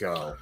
go.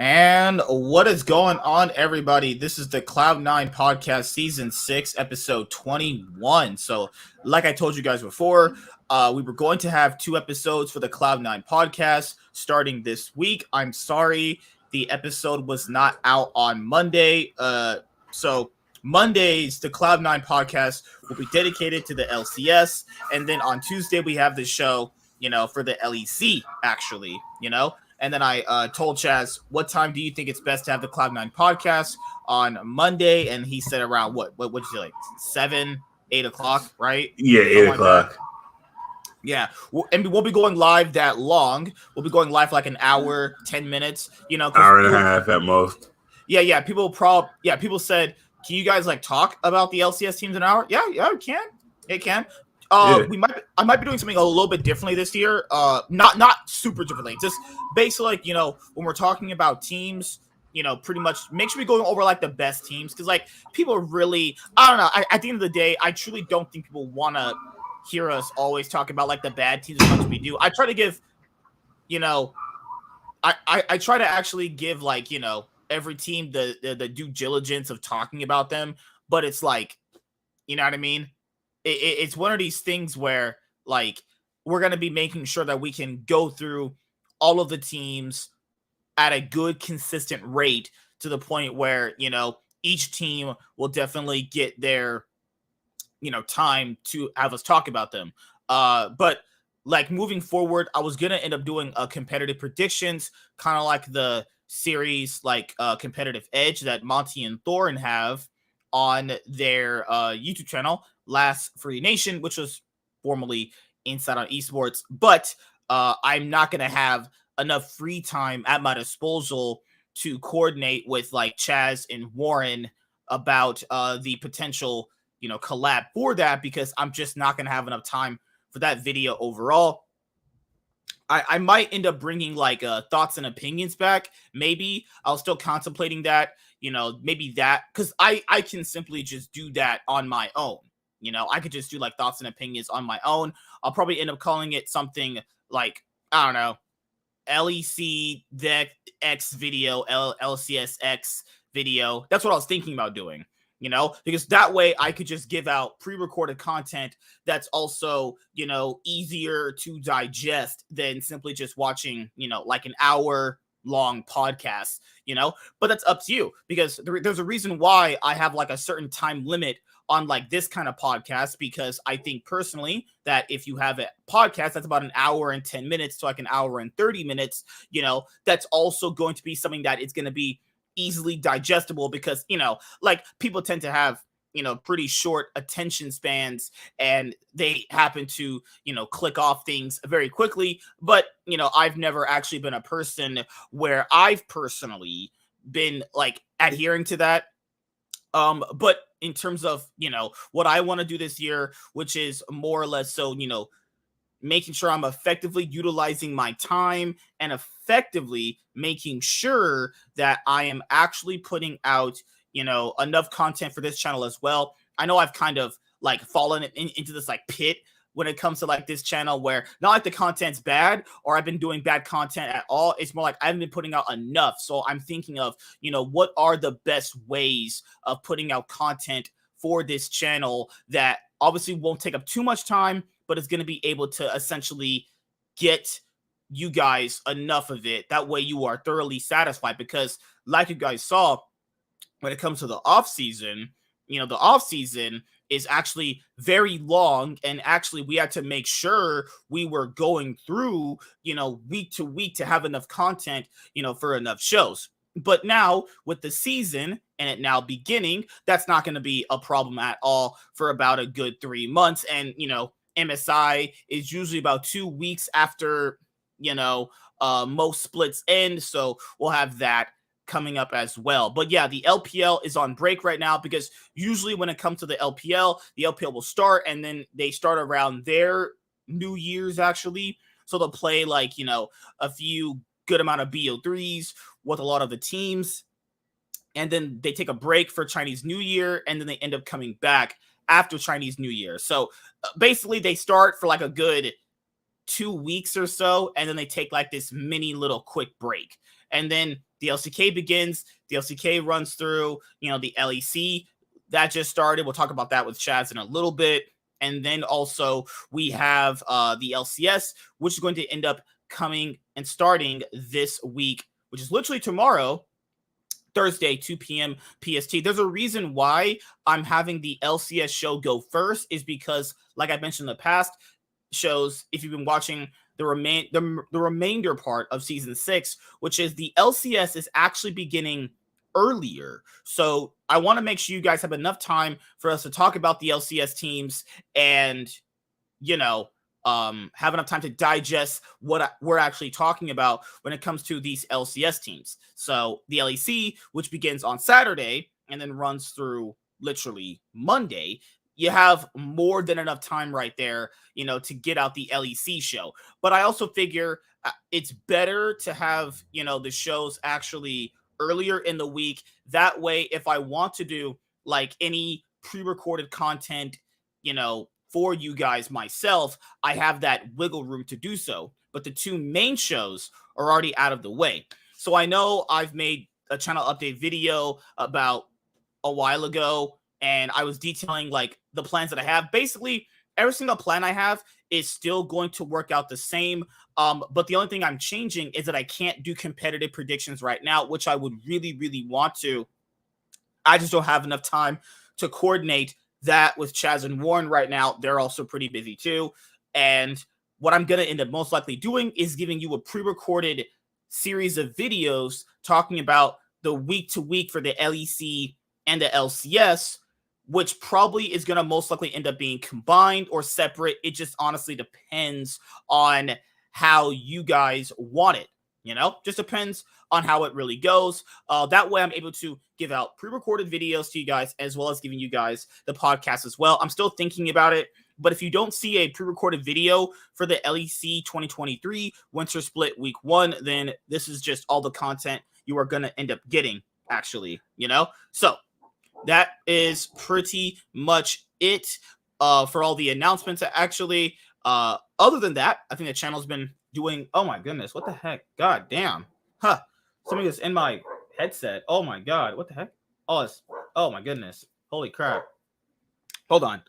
And what is going on, everybody? This is the Cloud9 podcast, season 6, episode 21. So, like I told you guys before, we were going to have 2 episodes for the Cloud9 podcast starting this week. I'm sorry the episode was not out on Monday. So Mondays, the Cloud9 podcast will be dedicated to the LCS. And then on Tuesday, we have the show, for the LEC, actually, And then I told Chaz, what time do you think it's best to have the Cloud9 podcast on Monday? And he said around what'd you say, like 7, 8 o'clock, right? Yeah, 8 o'clock. Like yeah. And we'll be going live that long. We'll be going live for like an hour, 10 minutes, hour and a half at most. Yeah. People said, can you guys like talk about the LCS teams an hour? Yeah, it can. It can. I might be doing something a little bit differently this year. Not super differently. Just basically, like, when we're talking about teams, pretty much make sure we go over like the best teams, because like people really, I don't know. At the end of the day, I truly don't think people want to hear us always talk about like the bad teams as much as we do. I try to give, I try to actually give like every team the due diligence of talking about them, but it's like, you know what I mean? It's one of these things where like we're going to be making sure that we can go through all of the teams at a good, consistent rate to the point where, each team will definitely get their, time to have us talk about them. But like moving forward, I was going to end up doing a competitive predictions, kind of like the series, like Competitive Edge that Monty and Thorin have on their YouTube channel, Last Free Nation, which was formerly Inside on Esports. But I'm not going to have enough free time at my disposal to coordinate with like Chaz and Warren about the potential, collab for that, because I'm just not going to have enough time for that video overall. I might end up bringing like thoughts and opinions back. Maybe I was still contemplating that, maybe that, because I can simply just do that on my own. I could just do like thoughts and opinions on my own. I'll probably end up calling it something like, I don't know, LEC Deck X video, LCSX video. That's what I was thinking about doing, because that way I could just give out pre-recorded content that's also, easier to digest than simply just watching, like an hour long podcast, but that's up to you, because there's a reason why I have like a certain time limit on like this kind of podcast, because I think personally that if you have a podcast that's about an hour and 10 minutes to like an hour and 30 minutes, that's also going to be something that is going to be easily digestible, because, like people tend to have, pretty short attention spans, and they happen to, click off things very quickly. But, I've never actually been a person where I've personally been like adhering to that. But in terms of, what I want to do this year, which is more or less so, making sure I'm effectively utilizing my time and effectively making sure that I am actually putting out, enough content for this channel as well. I know I've kind of like fallen into this like pit when it comes to like this channel, where not like the content's bad or I've been doing bad content at all. It's more like I haven't been putting out enough. So I'm thinking of, what are the best ways of putting out content for this channel that obviously won't take up too much time, but it's going to be able to essentially get you guys enough of it. That way you are thoroughly satisfied, because like you guys saw, when it comes to the off season, the off season is actually very long, and actually we had to make sure we were going through, week to week to have enough content, for enough shows. But now with the season and it now beginning, that's not going to be a problem at all for about a good 3 months. And, MSI is usually about 2 weeks after, most splits end. So we'll have that coming up as well. But yeah, the LPL is on break right now because usually when it comes to the LPL will start and then they start around their New Year's actually. So they'll play like, a few good amount of BO3s with a lot of the teams. And then they take a break for Chinese New Year and then they end up coming back after Chinese New Year. So basically they start for like a good 2 weeks or so, and then they take like this mini little quick break. And then the LCK begins. The LCK runs through, the LEC that just started. We'll talk about that with Chaz in a little bit. And then also we have the LCS, which is going to end up coming and starting this week, which is literally tomorrow, Thursday, 2 p.m. PST. There's a reason why I'm having the LCS show go first is because, like I mentioned in the past shows, if you've been watching the remainder part of season 6, which is the LCS is actually beginning earlier. So I want to make sure you guys have enough time for us to talk about the LCS teams and, have enough time to digest what we're actually talking about when it comes to these LCS teams. So the LEC, which begins on Saturday and then runs through literally Monday, you have more than enough time right there, to get out the LEC show. But I also figure it's better to have, the shows actually earlier in the week. That way, if I want to do like any pre-recorded content, for you guys myself, I have that wiggle room to do so. But the 2 main shows are already out of the way. So I know I've made a channel update video about a while ago, and I was detailing like the plans that I have. Basically, every single plan I have is still going to work out the same. But the only thing I'm changing is that I can't do competitive predictions right now, which I would really, really want to. I just don't have enough time to coordinate that with Chaz and Warren right now. They're also pretty busy too. And what I'm going to end up most likely doing is giving you a pre-recorded series of videos talking about the week to week for the LEC and the LCS, which probably is going to most likely end up being combined or separate. It just honestly depends on how you guys want it. Just depends on how it really goes. That way I'm able to give out pre-recorded videos to you guys, as well as giving you guys the podcast as well. I'm still thinking about it, but if you don't see a pre-recorded video for the LEC 2023 Winter Split Week 1, then this is just all the content you are going to end up getting, actually, So that is pretty much it for all the announcements, actually. Other than that, I think the channel's been doing... Oh, my goodness. What the heck? God damn. Huh. Something is in my headset. Oh, my God. What the heck? Oh, my goodness. Holy crap. Hold on.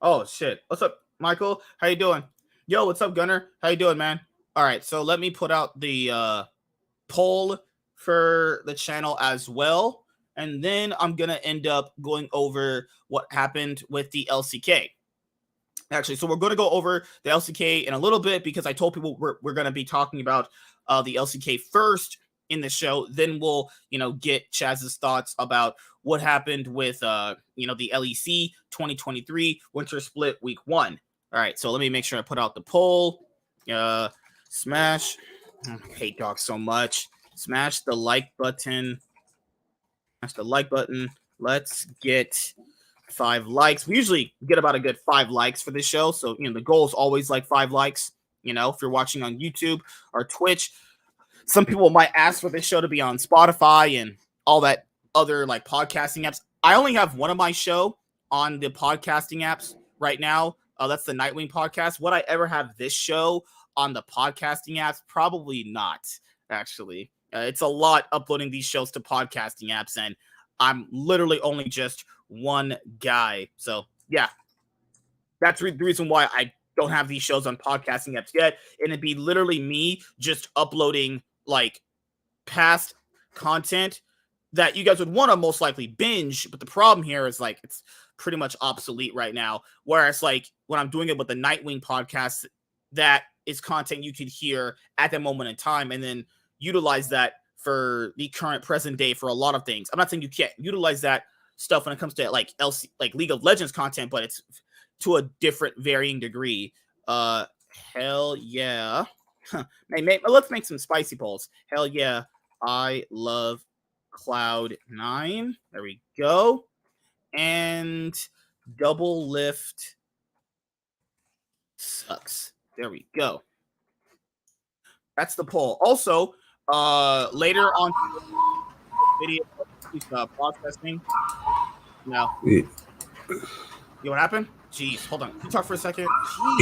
Oh, shit. What's up, Michael? How you doing? Yo, what's up, Gunner? How you doing, man? All right, so let me put out the poll for the channel as well. And then I'm going to end up going over what happened with the LCK. Actually, so we're going to go over the LCK in a little bit because I told people we're going to be talking about the LCK first in the show. Then we'll, get Chaz's thoughts about what happened with, the LEC 2023 Winter Split Week 1. All right, so let me make sure I put out the poll. Smash. I hate dogs so much. Smash the like button. Smash the like button. Let's get 5 likes. We usually get about a good 5 likes for this show. So, the goal is always like 5 likes, if you're watching on YouTube or Twitch. Some people might ask for this show to be on Spotify and all that other like podcasting apps. I only have one of my show on the podcasting apps right now. That's the Nightwing podcast. Would I ever have this show on the podcasting apps? Probably not, actually. It's a lot uploading these shows to podcasting apps, and I'm literally only just one guy. So, yeah, that's the reason why I don't have these shows on podcasting apps yet. And it'd be literally me just uploading like past content that you guys would want to most likely binge. But the problem here is like it's pretty much obsolete right now. Whereas like when I'm doing it with the Nightwing podcast, that is content you could hear at that moment in time and then utilize that for the current present day for a lot of things. I'm not saying you can't utilize that stuff when it comes to like League of Legends content, but it's to a different varying degree. Hell yeah. Let's make some spicy polls. Hell yeah, I love Cloud9. There we go. And double lift sucks. There we go. That's the poll. Also, later on video processing. No. Yeah. You what happened? Jeez, hold on. Can you talk for a second?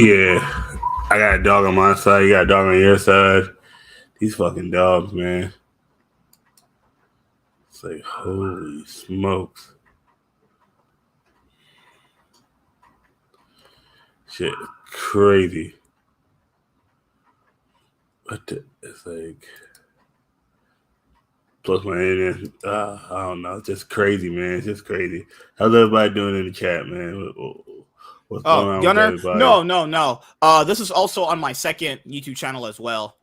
Jeez. Yeah. I got a dog on my side. You got a dog on your side. These fucking dogs, man. It's like, holy smokes. Shit, crazy. It's like, plus my internet. I don't know. It's just crazy, man. It's just crazy. How's everybody doing in the chat, man? What's going on Gunner? with everybody? No. This is also on my second YouTube channel as well.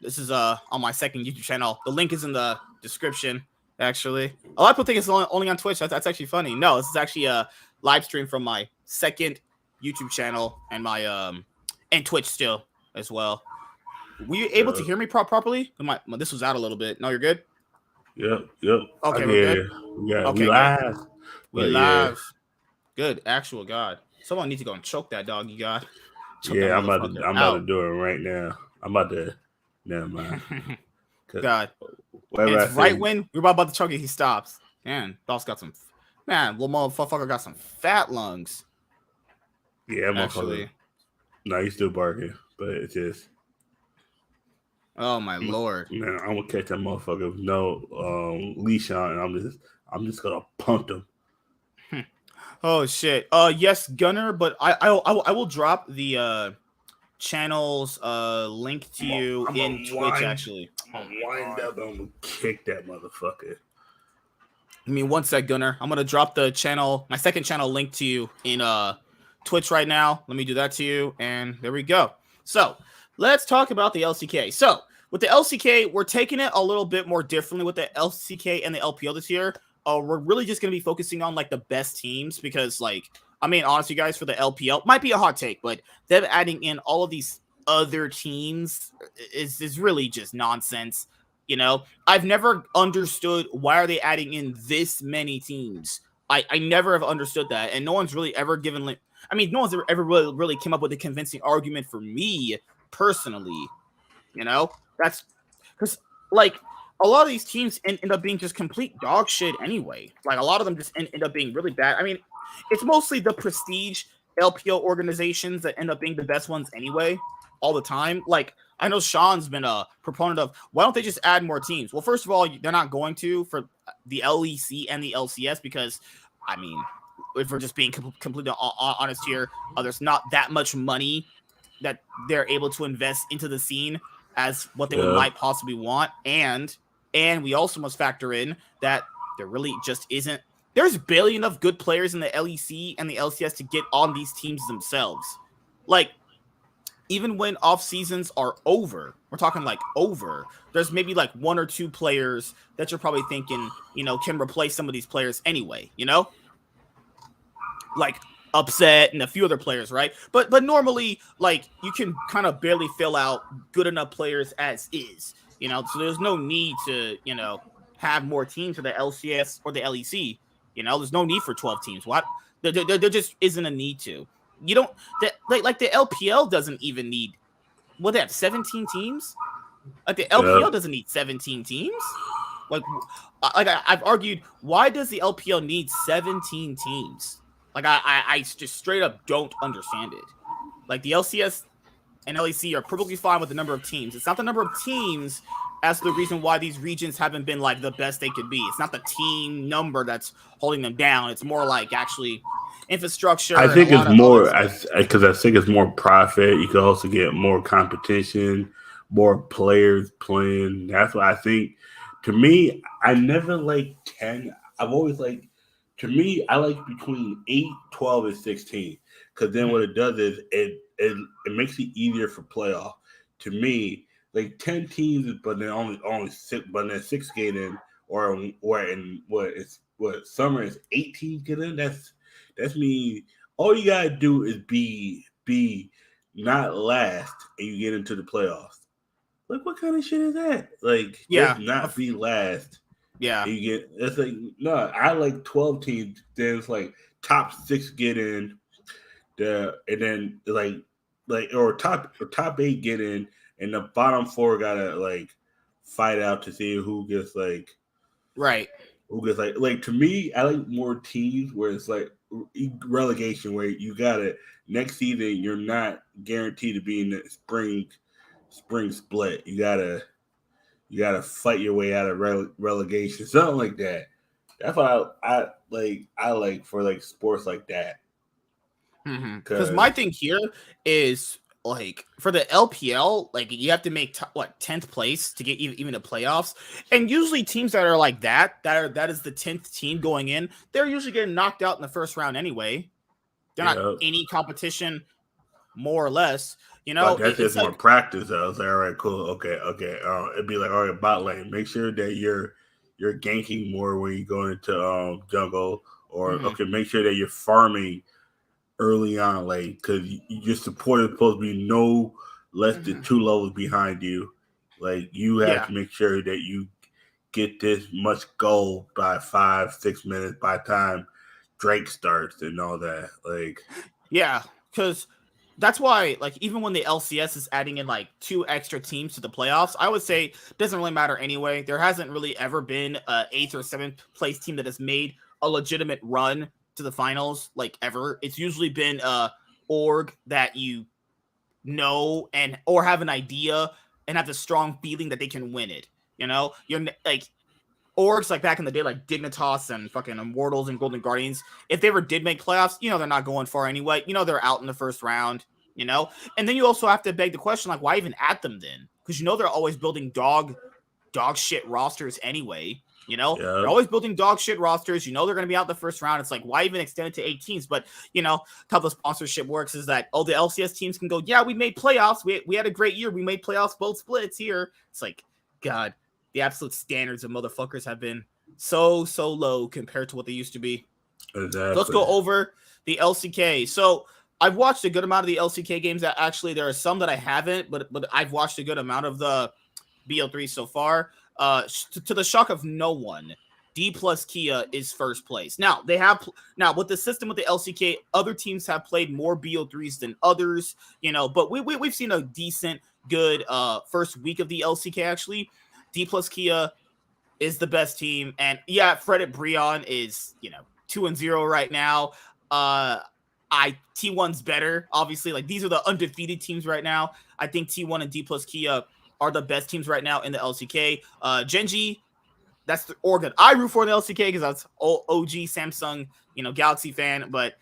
This is on my second YouTube channel. The link is in the description, actually. A lot of people think it's only on Twitch. That's actually funny. No, this is actually a live stream from my second YouTube channel and my and Twitch still as well. Were you able to hear me properly? This was out a little bit. No, you're good? Yep. Okay, we're good. We live. We live. Good, actual God. Someone needs to go and choke that dog you got. I'm about to do it right now. I'm about to. Never mind. God. It's right when we're about to choke it, he stops. Man, boss got some. Man, little motherfucker got some fat lungs. Yeah, motherfucker. No, he's still barking, but it's just. Oh my Lord. Man, I'm gonna catch that motherfucker with no leash on, and I'm just gonna punt him. Oh shit. Yes, Gunner, but I will drop the channel's link to you in Twitch. Actually, I'm gonna wind up and I'm gonna kick that motherfucker. I mean, one sec, Gunner. I'm gonna drop the channel, my second channel, link to you in Twitch right now. Let me do that to you, and there we go. So let's talk about the LCK. So with the LCK, we're taking it a little bit more differently with the LCK and the LPL this year. We're really just going to be focusing on like the best teams because, like, I mean, honestly, guys, for the LPL, might be a hot take, but them adding in all of these other teams is really just nonsense. You know, I've never understood why are they adding in this many teams. I never have understood that, and no one's really ever given like. I mean, no one's ever really came up with a convincing argument for me personally. You know, that's because like a lot of these teams end up being just complete dog shit anyway. Like a lot of them just end up being really bad. I mean, it's mostly the prestige LPL organizations that end up being the best ones anyway, all the time. Like I know Sean's been a proponent of why don't they just add more teams? Well, first of all, they're not going to for the LEC and the LCS because, I mean, if we're just being completely honest here, there's not that much money that they're able to invest into the scene as what they might possibly want. And we also must factor in that there really just isn't. There's barely enough good players in the LEC and the LCS to get on these teams themselves. Like, even when off seasons are over, we're talking like over, there's maybe like one or two players that you're probably thinking, you know, can replace some of these players anyway, you know? Like Upset and a few other players, right? But normally, like, you can kind of barely fill out good enough players as is, you know? So there's no need to, you know, have more teams for the LCS or the LEC. You know, there's no need for 12 teams. What? There just isn't a need to. You don't like the LPL doesn't even need what they have 17 teams. Like the LPL doesn't need 17 teams. Like I've argued, why does the LPL need 17 teams? Like I just straight up don't understand it. Like the LCS and LEC are perfectly fine with the number of teams. It's not the number of teams as the reason why these regions haven't been like the best they could be. It's not the team number that's holding them down. It's more like actually infrastructure. I think it's more because I think it's more profit. You could also get more competition, more players playing. That's why I think. To me, I never like 10. I've always like. To me, I like between 8, 12, and 16. Because then what it does is it makes it easier for playoff. To me, like 10 teams, but then only 6, but then 6 get in, or in what summer is 18 get in. That's mean all you gotta do is be not last and you get into the playoffs. Like, what kind of shit is that? Like, just Yeah. not be last. Yeah. And you get it's like no. I like 12 teams. Then it's like top 6 get in, and then like or top 8 get in, and the bottom 4 gotta like fight out to see who gets like Right. who gets like to me. I like more teams where it's like relegation where you gotta next season you're not guaranteed to be in the spring split. You gotta fight your way out of relegation, something like that. That's what I like. I like for like sports like that. Because my thing here is like for the LPL, like you have to make 10th place to get even the playoffs, and usually teams that are like that is the 10th team going in. They're usually getting knocked out in the first round anyway. They're not any competition, more or less. You know, but that's just more practice. I was like, all right, cool, okay. It'd be like, all right, bot lane. Make sure that you're ganking more when you go into jungle, or okay, make sure that you're farming early on, like because your support is supposed to be no less than 2 levels behind you. Like you have to make sure that you get this much gold by 5-6 minutes by the time Drake starts and all that. Like because. That's why, like, even when the LCS is adding in, like, 2 extra teams to the playoffs, I would say it doesn't really matter anyway. There hasn't really ever been a 8th or 7th place team that has made a legitimate run to the finals, like, ever. It's usually been a org that you know or have an idea and have the strong feeling that they can win it. You know? You're, like, orgs, like, back in the day, like, Dignitas and fucking Immortals and Golden Guardians, if they ever did make playoffs, you know they're not going far anyway. You know they're out in the first round. You know, and then you also have to beg the question, like, why even add them then? Because you know they're always building dog shit rosters anyway. You know, they're always building dog shit rosters. You know they're going to be out in the first round. It's like, why even extend it to 8 teams? But you know how the sponsorship works is that the LCS teams can go, yeah, we made playoffs. We had a great year. We made playoffs both splits here. It's like, God, the absolute standards of motherfuckers have been so low compared to what they used to be. Exactly. So let's go over the LCK. So I've watched a good amount of the LCK games. That actually there are some that I haven't, but I've watched a good amount of the BO3 so far. To the shock of no one, D plus Kia is first place. Now with the system with the LCK, other teams have played more BO3s than others, you know, but we've seen a decent, good first week of the LCK actually. D plus Kia is the best team, and yeah, Fredit Breon is 2-0 right now. T1's better, obviously. Like, these are the undefeated teams right now. I think T1 and D plus Kia are the best teams right now in the LCK. GenG, that's the organ I root for in the LCK because that's OG Samsung, Galaxy fan. But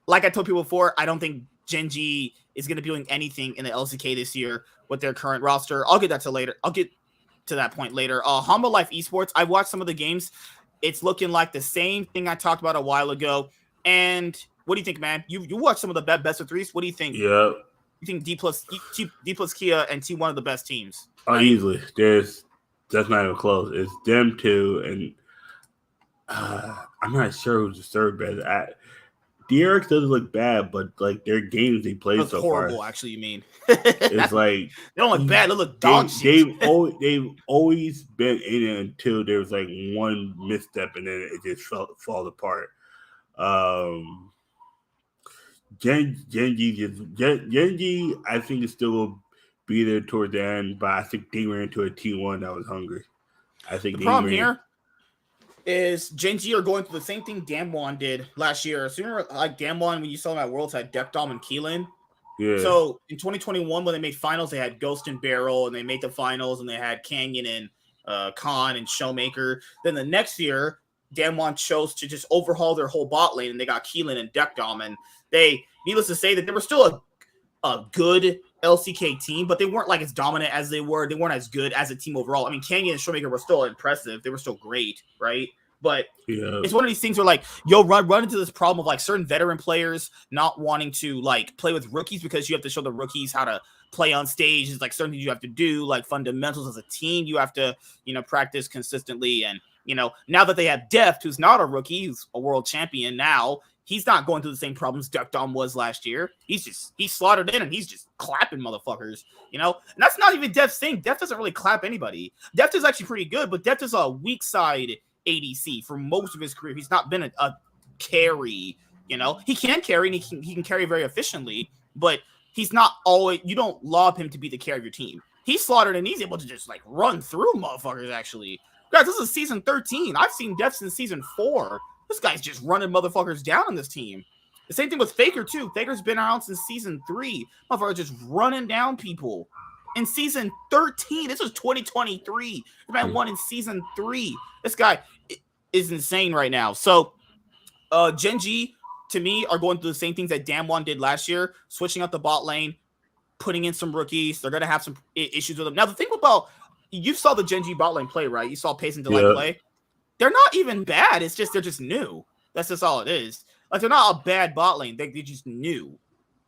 like I told people before, I don't think GenG is going to be doing anything in the LCK this year with their current roster. I'll get to that point later. Humble Life Esports, I've watched some of the games. It's looking like the same thing I talked about a while ago. And what do you think, man? You watched some of the best of threes. What do you think? Yeah. You think D plus Kia and T1 are the best teams? Right? Oh, easily. That's not even close. It's them two, and I'm not sure who's the third best. DRX doesn't look bad, but like their games they played so horrible, far, actually. You mean it's like they don't look bad; they look dog shit. They've always been in it until there was like one misstep, and then it just falls apart. GenG, I think is still will be there toward the end, but I think they ran into a T1 that was hungry. I think the problem here is GenG are going through the same thing Damwon did last year. So you remember, like Damwon, when you saw them at Worlds, had Dekdom and Keelan. Yeah. So in 2021, when they made finals, they had Ghost and Barrel, and they made the finals, and they had Canyon and Khan and Showmaker. Then the next year, Damwon chose to just overhaul their whole bot lane, and they got Keelan and Dekdom, and they, needless to say, that they were still a good LCK team, but they weren't like as dominant as they were. They weren't as good as a team overall. I mean, Canyon and Showmaker were still impressive. They were still great, right? But it's one of these things where like, run into this problem of like certain veteran players not wanting to like play with rookies because you have to show the rookies how to play on stage. It's like certain things you have to do, like fundamentals as a team. You have to, practice consistently. And, now that they have Deft, who's not a rookie, who's a world champion now, he's not going through the same problems Duck Dom was last year. He's slaughtered in and he's just clapping motherfuckers, you know? And that's not even Def's thing. Def doesn't really clap anybody. Def is actually pretty good, but Def is a weak side ADC for most of his career. He's not been a carry, you know? He can carry and he can carry very efficiently, but he's not always, you don't lob him to be the carry of your team. He's slaughtered and he's able to just like run through motherfuckers actually. Guys, this is season 13. I've seen Def since season 4. This guy's just running motherfuckers down on this team. The same thing with Faker, too. Faker's been around since season 3. Motherfucker just running down people. In season 13, this was 2023. The man won in season 3. This guy is insane right now. So, GenG, to me, are going through the same things that Damwon did last year, switching up the bot lane, putting in some rookies. They're going to have some issues with them. Now, the thing about, you saw the GenG bot lane play, right? You saw Pace and Delight play. They're not even bad. It's just they're just new. That's just all it is. Like, they're not a bad bot lane. They're just new,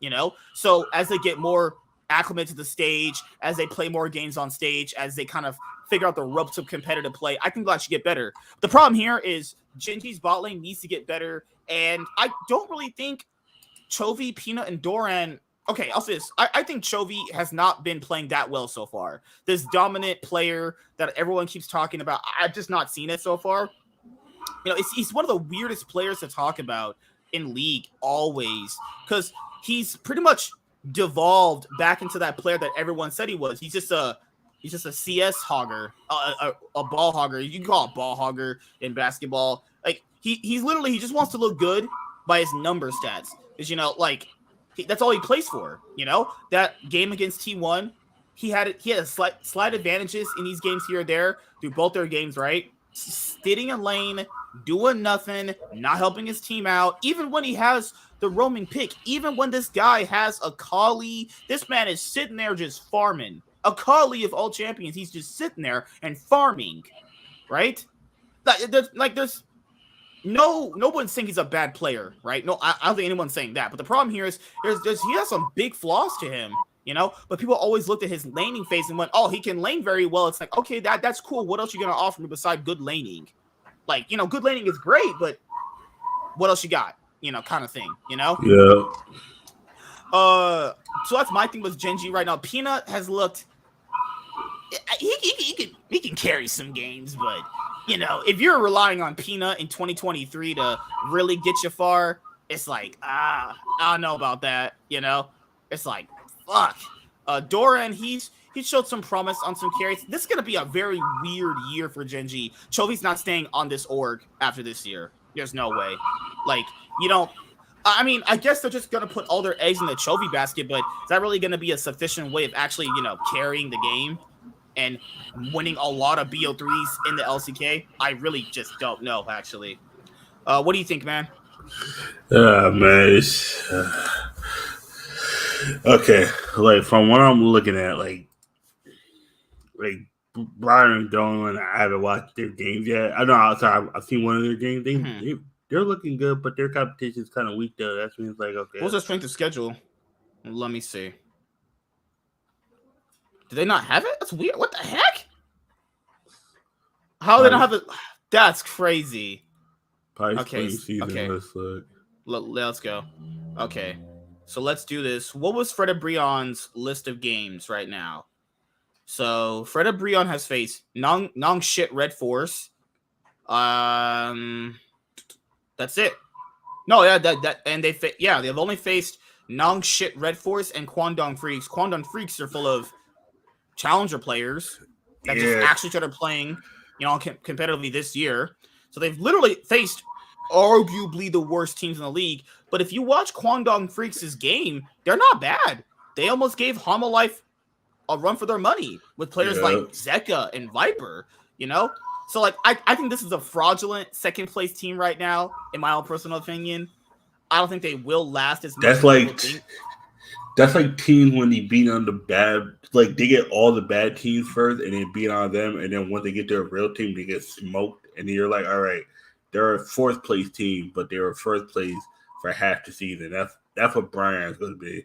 you know? So as they get more acclimated to the stage, as they play more games on stage, as they kind of figure out the ropes of competitive play, I think they'll actually get better. The problem here is GenG's bot lane needs to get better, and I don't really think Chovy, Peanut, and Doran... Okay, I'll say this. I think Chovy has not been playing that well so far. This dominant player that everyone keeps talking about, I've just not seen it so far. You know, he's one of the weirdest players to talk about in League always, because he's pretty much devolved back into that player that everyone said he was. He's just a CS hogger, a ball hogger. You can call it ball hogger in basketball. Like he's literally, he just wants to look good by his number stats. Is, you know, like, that's all he plays for, you know? That game against T1, he had a slight advantages in these games here or there through both their games, right? Sitting in lane, doing nothing, not helping his team out. Even when he has the roaming pick, even when this guy has a Kali, this man is sitting there just farming. A Kali of all champions, he's just sitting there and farming, right? There's no one's saying he's a bad player, right? No, I don't think anyone's saying that. But the problem here is he has some big flaws to him, you know? But people always looked at his laning phase and went, oh, he can lane very well. It's like, okay, that's cool. What else you going to offer me besides good laning? Like, you know, good laning is great, but what else you got? You know, kind of thing, you know? Yeah. So that's my thing with GenG right now. Peanut has looked... He can carry some games, but... You know, if you're relying on Peanut in 2023 to really get you far, it's like, I don't know about that, you know? It's like, fuck. Doran, he showed some promise on some carries. This is going to be a very weird year for GenG. Chovy's not staying on this org after this year. There's no way. Like, you don't... I mean, I guess they're just going to put all their eggs in the Chovy basket, but is that really going to be a sufficient way of actually, you know, carrying the game and winning a lot of BO3s in the LCK? I really just don't know, actually. What do you think, man? Man, okay. Like, from what I'm looking at, like Brian and Dolan, I haven't watched their games yet. I know I've seen one of their games. They're looking good, but their competition is kind of weak, though. That means, like, okay. What's their strength of schedule? Let me see. Do they not have it? That's weird. What the heck? How they don't have it? That's crazy. Okay. Let's go. Okay. So let's do this. What was Freda Brion's list of games right now? So Freda Brion has faced Nong Shit Red Force. That's it. No, yeah, and they've only faced Nong Shit Red Force and Kwangdong Freaks. Kwangdong Freaks are full of challenger players that just actually started playing, you know, competitively this year. So they've literally faced arguably the worst teams in the league. But if you watch Kwangdong Freaks' game, they're not bad. They almost gave Homolife a run for their money with players like Zeka and Viper, you know? So, like, I think this is a fraudulent second-place team right now, in my own personal opinion. I don't think they will last as much as people think. That's like teams when they beat on the bad, like they get all the bad teams first and then beat on them, and then once they get their real team, they get smoked, and then you're like, all right, they're a fourth place team, but they were first place for half the season. That's what Brian's going to be.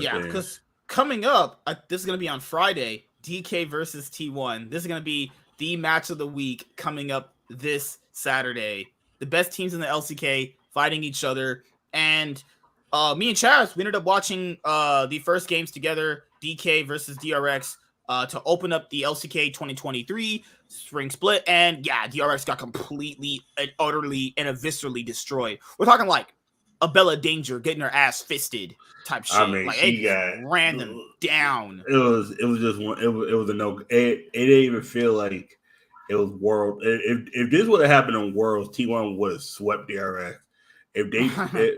Yeah, because coming up, this is going to be on Friday, DK versus T1. This is going to be the match of the week coming up this Saturday. The best teams in the LCK fighting each other. And me and Chaz, we ended up watching the first games together, DK versus DRX, to open up the LCK 2023 spring split. And yeah, DRX got completely and utterly and viscerally destroyed. We're talking like a Bella Danger getting her ass fisted type shit. I mean, like she it ran them down. It was just one. It was a no. It didn't even feel like it was World. If this would have happened on Worlds, T1 would have swept DRX. If they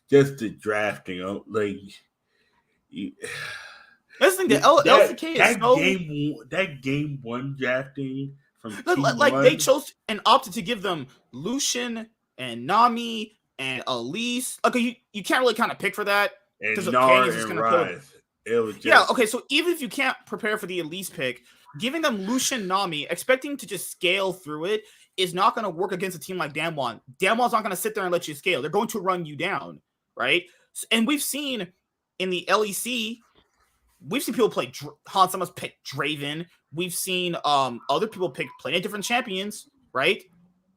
just the drafting, like listen, the LCK is so that game one drafting from T1, like they chose and opted to give them Lucian and Nami and Elise. Okay, you can't really kind of pick for that. And Nara and Rise. It was just... Yeah, okay, so even if you can't prepare for the Elise pick, giving them Lucian Nami, expecting to just scale through it is not going to work against a team like Damwon. Damwon's not going to sit there and let you scale. They're going to run you down, right? And we've seen in the LEC, we've seen people play Hans Summers pick Draven. We've seen other people pick plenty of different champions, right?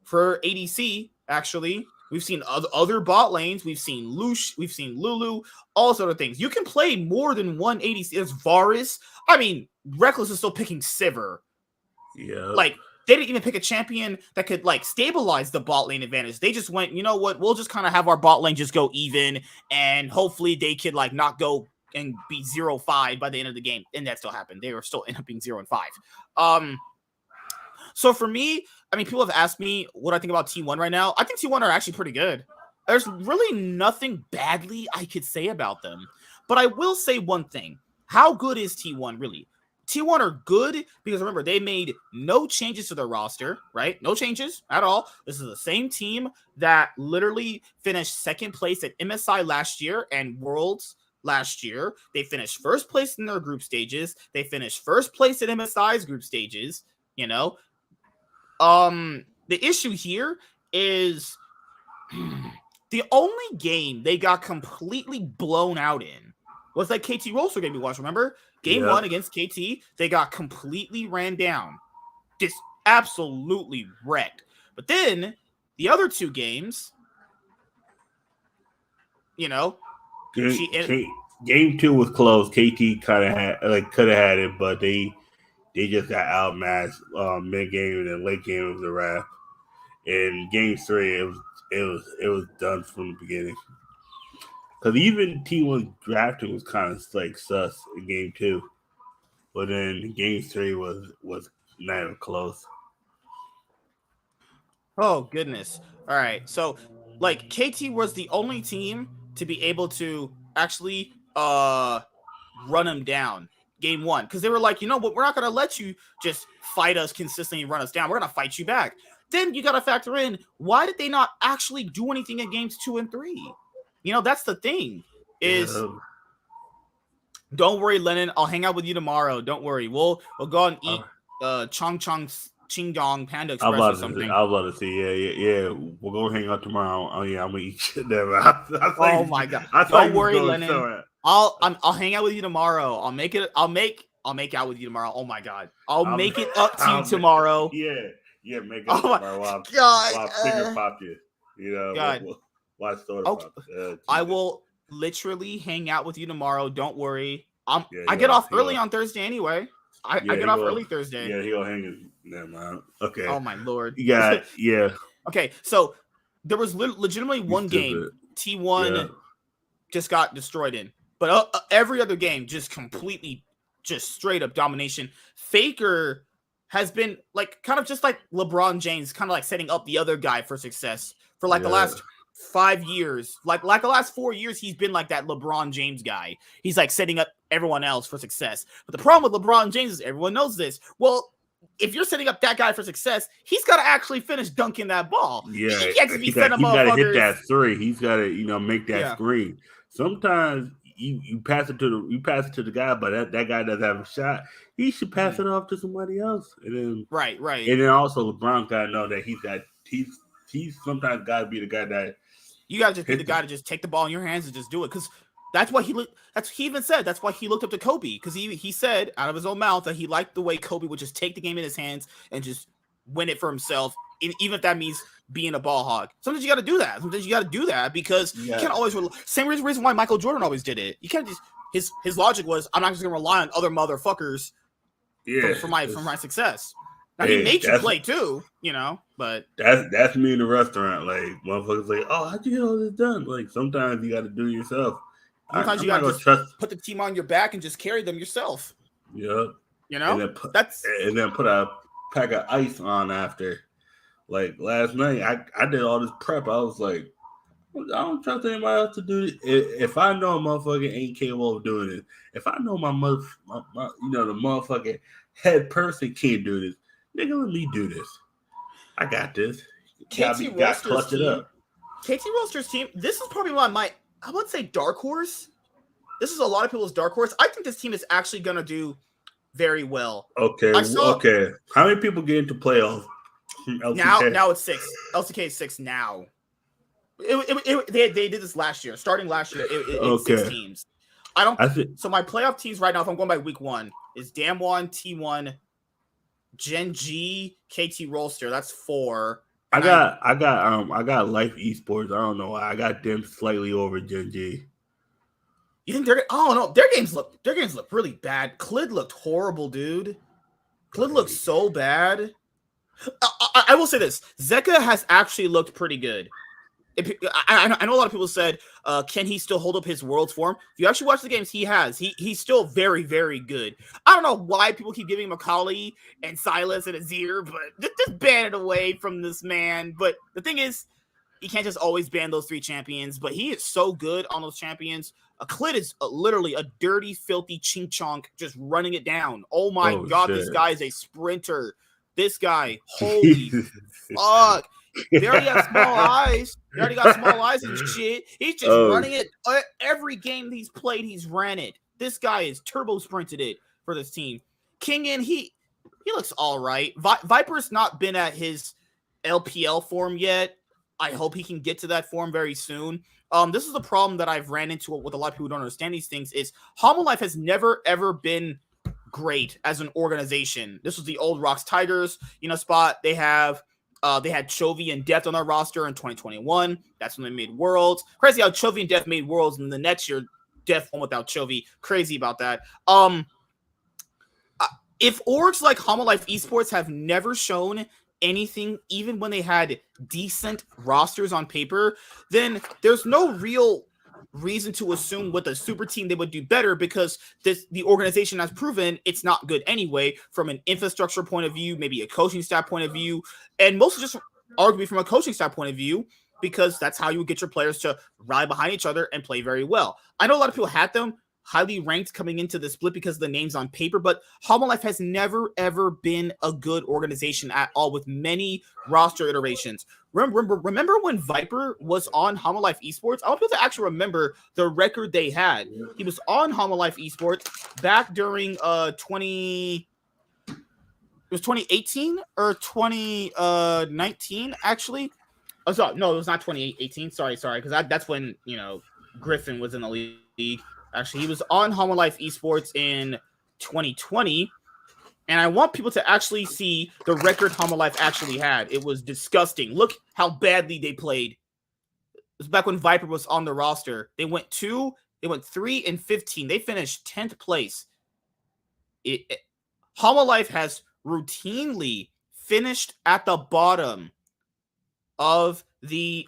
For ADC, actually. We've seen other bot lanes. We've seen Lush. We've seen Lulu. All sort of things. You can play more than one ADC. There's Varus. I mean, Reckless is still picking Sivir. Yeah. Like, they didn't even pick a champion that could, like, stabilize the bot lane advantage. They just went, you know what? We'll just kind of have our bot lane just go even, and hopefully they could, like, not go and be 0-5 by the end of the game. And that still happened. They were still end up being 0-5. So for me, I mean, people have asked me what I think about T1 right now. I think T1 are actually pretty good. There's really nothing badly I could say about them. But I will say one thing. How good is T1 really? T1 are good because remember, they made no changes to their roster, right? No changes at all. This is the same team that literally finished second place at MSI last year and Worlds last year. They finished first place in their group stages. They finished first place at MSI's group stages, you know? The issue here is the only game they got completely blown out in was that KT Rolster game we watched. Remember? Game 1 against KT, they got completely ran down. Just absolutely wrecked. But then the other two games, you know, game 2 was close. KT kind of could have had it, but they just got outmatched mid game, and then late game was a wrap. In game 3, it was done from the beginning. Because even T1's drafting was kind of like sus in game 2, but then game 3 was not even close. Oh goodness! All right, so like KT was the only team to be able to actually run him down. Game 1, because they were like, you know what, we're not going to let you just fight us consistently and run us down. We're going to fight you back. Then you got to factor in, why did they not actually do anything in games 2 and 3? You know, that's the thing is, don't worry, Lennon. I'll hang out with you tomorrow. Don't worry. We'll go and eat Qingdong Panda Express or something. I was about to say, yeah. We'll go hang out tomorrow. Oh yeah, I'm gonna eat shit there. Oh my god! Don't worry, Lennon. I'll hang out with you tomorrow. I'll make out with you tomorrow. Oh my god! I'll make it up to you tomorrow. Yeah, make it up tomorrow. While finger pop you. You know, God. Watch soda pop. I will literally hang out with you tomorrow. Don't worry. I get off early on Thursday anyway. I get off early Thursday. Yeah, he'll hang it. Never mind. Okay. Oh my lord. Yeah. Okay, so there was legitimately one game T1 just got destroyed in, but every other game just completely, just straight up domination. Faker has been like kind of just like LeBron James, kind of like setting up the other guy for success for like the last 5 years, like the last 4 years, he's been like that LeBron James guy. He's like setting up everyone else for success. But the problem with LeBron James is everyone knows this. Well, if you're setting up that guy for success, he's got to actually finish dunking that ball. Yeah, he can't just be setting up. He's got to hit that three. He's got to, make that screen. Sometimes you pass it to the guy, but that guy doesn't have a shot. He should pass it off to somebody else. And then right. And then also LeBron got to know that he's sometimes got to be the guy that you got to just be the guy to just take the ball in your hands and just do it. Because that's why he even said that's why he looked up to Kobe, because he said out of his own mouth that he liked the way Kobe would just take the game in his hands and just win it for himself even if that means being a ball hog. Sometimes you got to do that. Sometimes you got to do that because you can't always same reason why Michael Jordan always did it. You can't just his logic was I'm not just gonna rely on other motherfuckers for my success. Now he made you play too, but that's me in the restaurant. Like motherfuckers like, oh, how'd you get all this done? Like sometimes you got to do it yourself. Sometimes you got to just put the team on your back and just carry them yourself. Yep. And then put a pack of ice on after. Like last night, I did all this prep. I was like, I don't trust anybody else to do it. If I know a motherfucker ain't capable of doing it, if I know my the motherfucking head person can't do this, nigga, let me do this. I got this. Got clutch it up. KT Roaster's team. This is probably I would say dark horse. This is a lot of people's dark horse. I think this team is actually gonna do very well. Okay. Okay. How many people get into playoffs? Now it's 6. LCK is 6 now. They did this last year. Starting last year, it's 6 teams. So my playoff teams right now, if I'm going by week 1, is Damwon, T1, GenG, KT Roaster. That's 4. I got Life Esports. I don't know why. I got them slightly over GenG. You think they're? Oh no, their games look really bad. Clid looked horrible, dude. Clid looked so bad. I will say this: Zeka has actually looked pretty good. I know a lot of people said, can he still hold up his Worlds form? If you actually watch the games, he has. He's still very, very good. I don't know why people keep giving him a Kali and Silas and Azir, but just ban it away from this man. But the thing is, you can't just always ban those 3 champions, but he is so good on those champions. Clid is literally a dirty, filthy chink chonk just running it down. Oh my God, shit. This guy is a sprinter. This guy, holy fuck. They already have small eyes. They already got small eyes and shit. He's just running it. Every game he's played, he's ran it. This guy is turbo sprinted it for this team. Kingin, he looks all right. Viper's not been at his LPL form yet. I hope he can get to that form very soon. This is the problem that I've ran into with a lot of people who don't understand these things is Homolife has never, ever been great as an organization. This was the old Rocks Tigers, spot. They had Chovy and Deft on their roster in 2021. That's when they made Worlds. Crazy how Chovy and Deft made Worlds, and the next year Deft won without Chovy. Crazy about that. If orgs like Homolife Esports have never shown anything, even when they had decent rosters on paper, then there's no real reason to assume with a super team they would do better because the organization has proven it's not good anyway from an infrastructure point of view, maybe a coaching staff point of view, and mostly just arguably from a coaching staff point of view because that's how you would get your players to rally behind each other and play very well. I know a lot of people had them highly ranked coming into the split because of the names on paper, but Homolife has never, ever been a good organization at all with many roster iterations. Remember when Viper was on Homolife Esports? I want people to actually remember the record they had. He was on Homolife Esports back during 2018 or 2019 actually. Oh, sorry, no, it was not 2018. Sorry, because that's when Griffin was in the league. Actually, he was on Homolife Esports in 2020, and I want people to actually see the record Homolife actually had. It was disgusting. Look how badly they played. It was back when Viper was on the roster. They went 3-15. They finished 10th place. Homolife has routinely finished at the bottom of the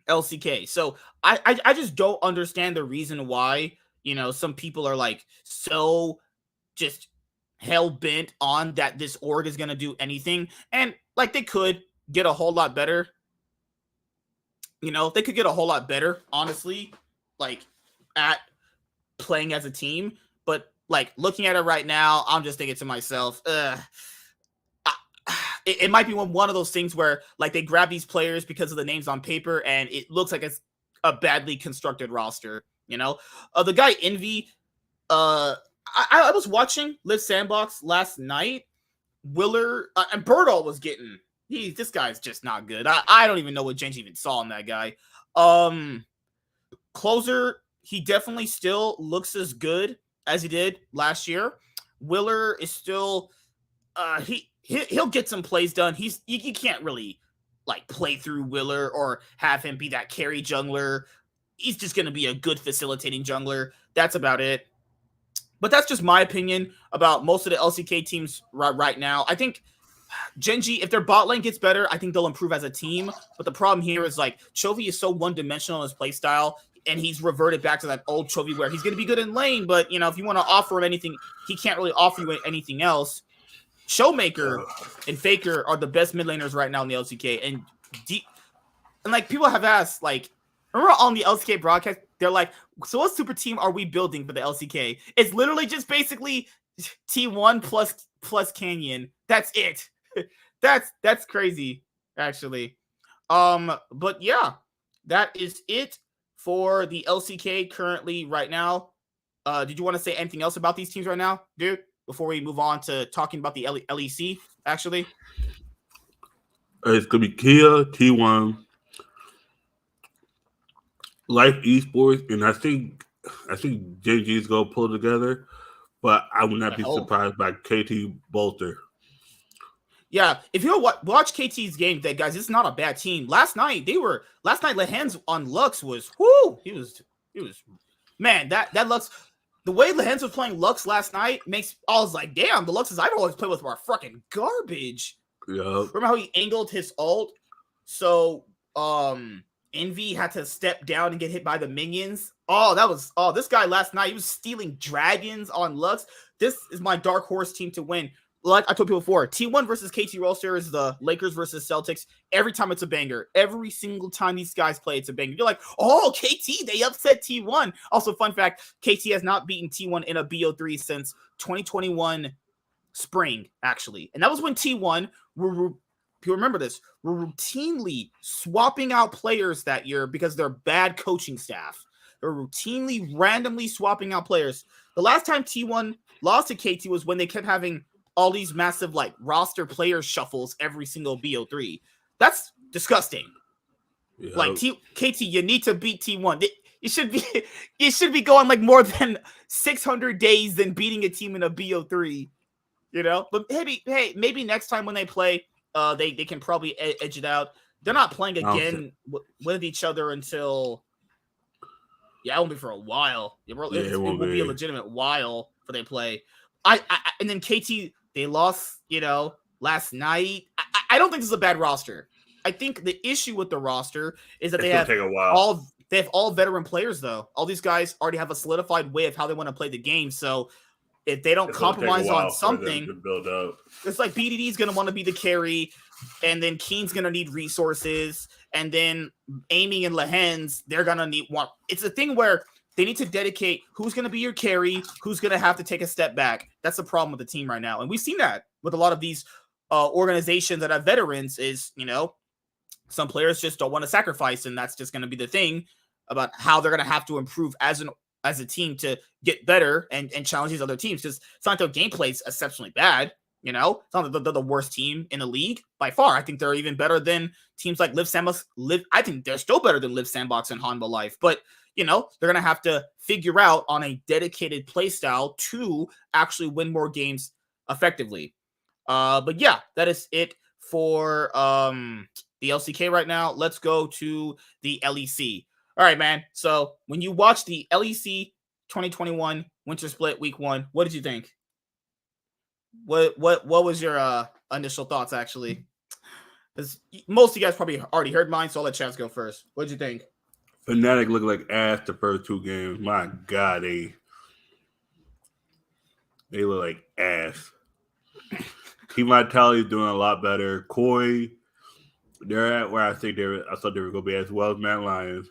LCK. So I just don't understand the reason why, some people are like so just hell bent on that this org is going to do anything. And like they could get a whole lot better. They could get a whole lot better, honestly, like at playing as a team. But like looking at it right now, I'm just thinking to myself, it might be one of those things where like they grab these players because of the names on paper and it looks like it's a badly constructed roster, the guy Envy, I was watching Live Sandbox last night. Willer and Birdall was getting, this guy's just not good. I don't even know what GenG even saw in that guy. Closer, he definitely still looks as good as he did last year. Willer is still, he'll get some plays done. You can't really like play through Willer or have him be that carry jungler. He's just gonna be a good facilitating jungler. That's about it. But that's just my opinion about most of the LCK teams right now. I think GenG, if their bot lane gets better, I think they'll improve as a team. But the problem here is like Chovy is so one-dimensional in his play style, and he's reverted back to that old Chovy where he's going to be good in lane, but if you want to offer him anything, he can't really offer you anything else. Showmaker and Faker are the best mid laners right now in the LCK, and like people have asked, like, remember on the LCK broadcast, they're like, so what super team are we building for the LCK? It's literally just basically T1 plus Canyon. That's it. That's crazy, actually. But yeah, that is it for the LCK currently right now. Did you want to say anything else about these teams right now, dude? Before we move on to talking about the LEC, actually. It's gonna be Kia, T1, Life Esports, and I think GenG is gonna pull together, but I would not be surprised by KT Bolter. Yeah, if you watch KT's game, guys, it's not a bad team. Last night Lehens on Lux was he was man, that Lux, the way Lehens was playing Lux last night I was like, damn, the Luxes I'd always play with were fucking garbage. Yeah. Remember how he angled his ult? So Envy had to step down and get hit by the minions. This guy last night, he was stealing dragons on Lux. This is my dark horse team to win. Like I told people before, T1 versus KT Roster is the Lakers versus Celtics. Every time it's a banger. Every single time these guys play, it's a banger. You're like, oh, KT, they upset T1. Also, fun fact, KT has not beaten T1 in a BO3 since 2021 spring, actually. And that was when T1 people remember this, were routinely swapping out players that year because they're bad coaching staff. They're routinely, randomly swapping out players. The last time T1 lost to KT was when they kept having all these massive like roster player shuffles every single BO3. That's disgusting. Yep. Like KT, you need to beat T1. It should be going like more than 600 days than beating a team in a BO3. But maybe next time when they play, they can probably edge it out. They're not playing again with each other until it won't be for a while. It will be a legitimate while for they play. And then KT, they lost, last night. I don't think this is a bad roster. I think the issue with the roster is that they have all veteran players, though. All these guys already have a solidified way of how they want to play the game. So if they don't compromise on something, build up. It's like BDD is going to want to be the carry, and then Keen's going to need resources, and then Amy and Lehens, they're going to need one. It's a thing where they need to dedicate who's going to be your carry, who's going to have to take a step back. That's the problem with the team right now. And we've seen that with a lot of these organizations that have veterans is, some players just don't want to sacrifice, and that's just going to be the thing about how they're going to have to improve as a team to get better and challenge these other teams. Because it's not like their gameplay is exceptionally bad. It's not like they're the worst team in the league by far. I think they're even better than teams like Live Sandbox. I think they're still better than Live Sandbox and Hanwha Life. But they're going to have to figure out on a dedicated play style to actually win more games effectively. But yeah, that is it for the LCK right now. Let's go to the LEC. All right, man. So when you watched the LEC 2021 Winter Split Week 1, what did you think? What was your initial thoughts, actually? Because most of you guys probably already heard mine, so I'll let Chaz go first. What did you think? Fnatic looked like ass the first two games. My God, they look like ass. Team Vitality is doing a lot better. Koi, they're at where I thought they were going to be, as well as Mad Lions.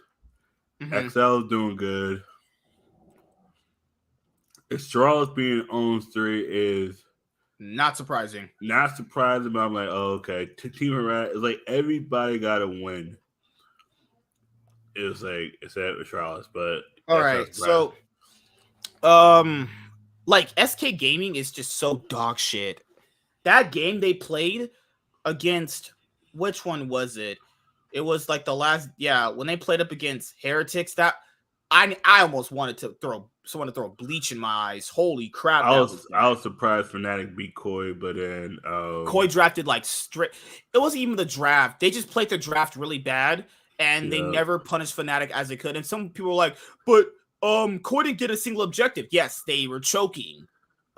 Mm-hmm. XL is doing good. Astralis being on 3 is not surprising. Not surprising, but I'm like, oh, okay. Team Harat is like everybody got to win. It's like it's at Astralis, but all right. So, like SK Gaming is just so dog shit. That game they played against, which one was it? It was like the last, when they played up against Heretics. That I almost wanted to throw bleach in my eyes. Holy crap, I that was was I bad. was surprised Fnatic beat Koi, but then Koi drafted like straight. It wasn't even the draft. They just played the draft really bad, and they yeah, never punished Fnatic as they could. And some people were like, "But Koi didn't get a single objective." Yes, they were choking.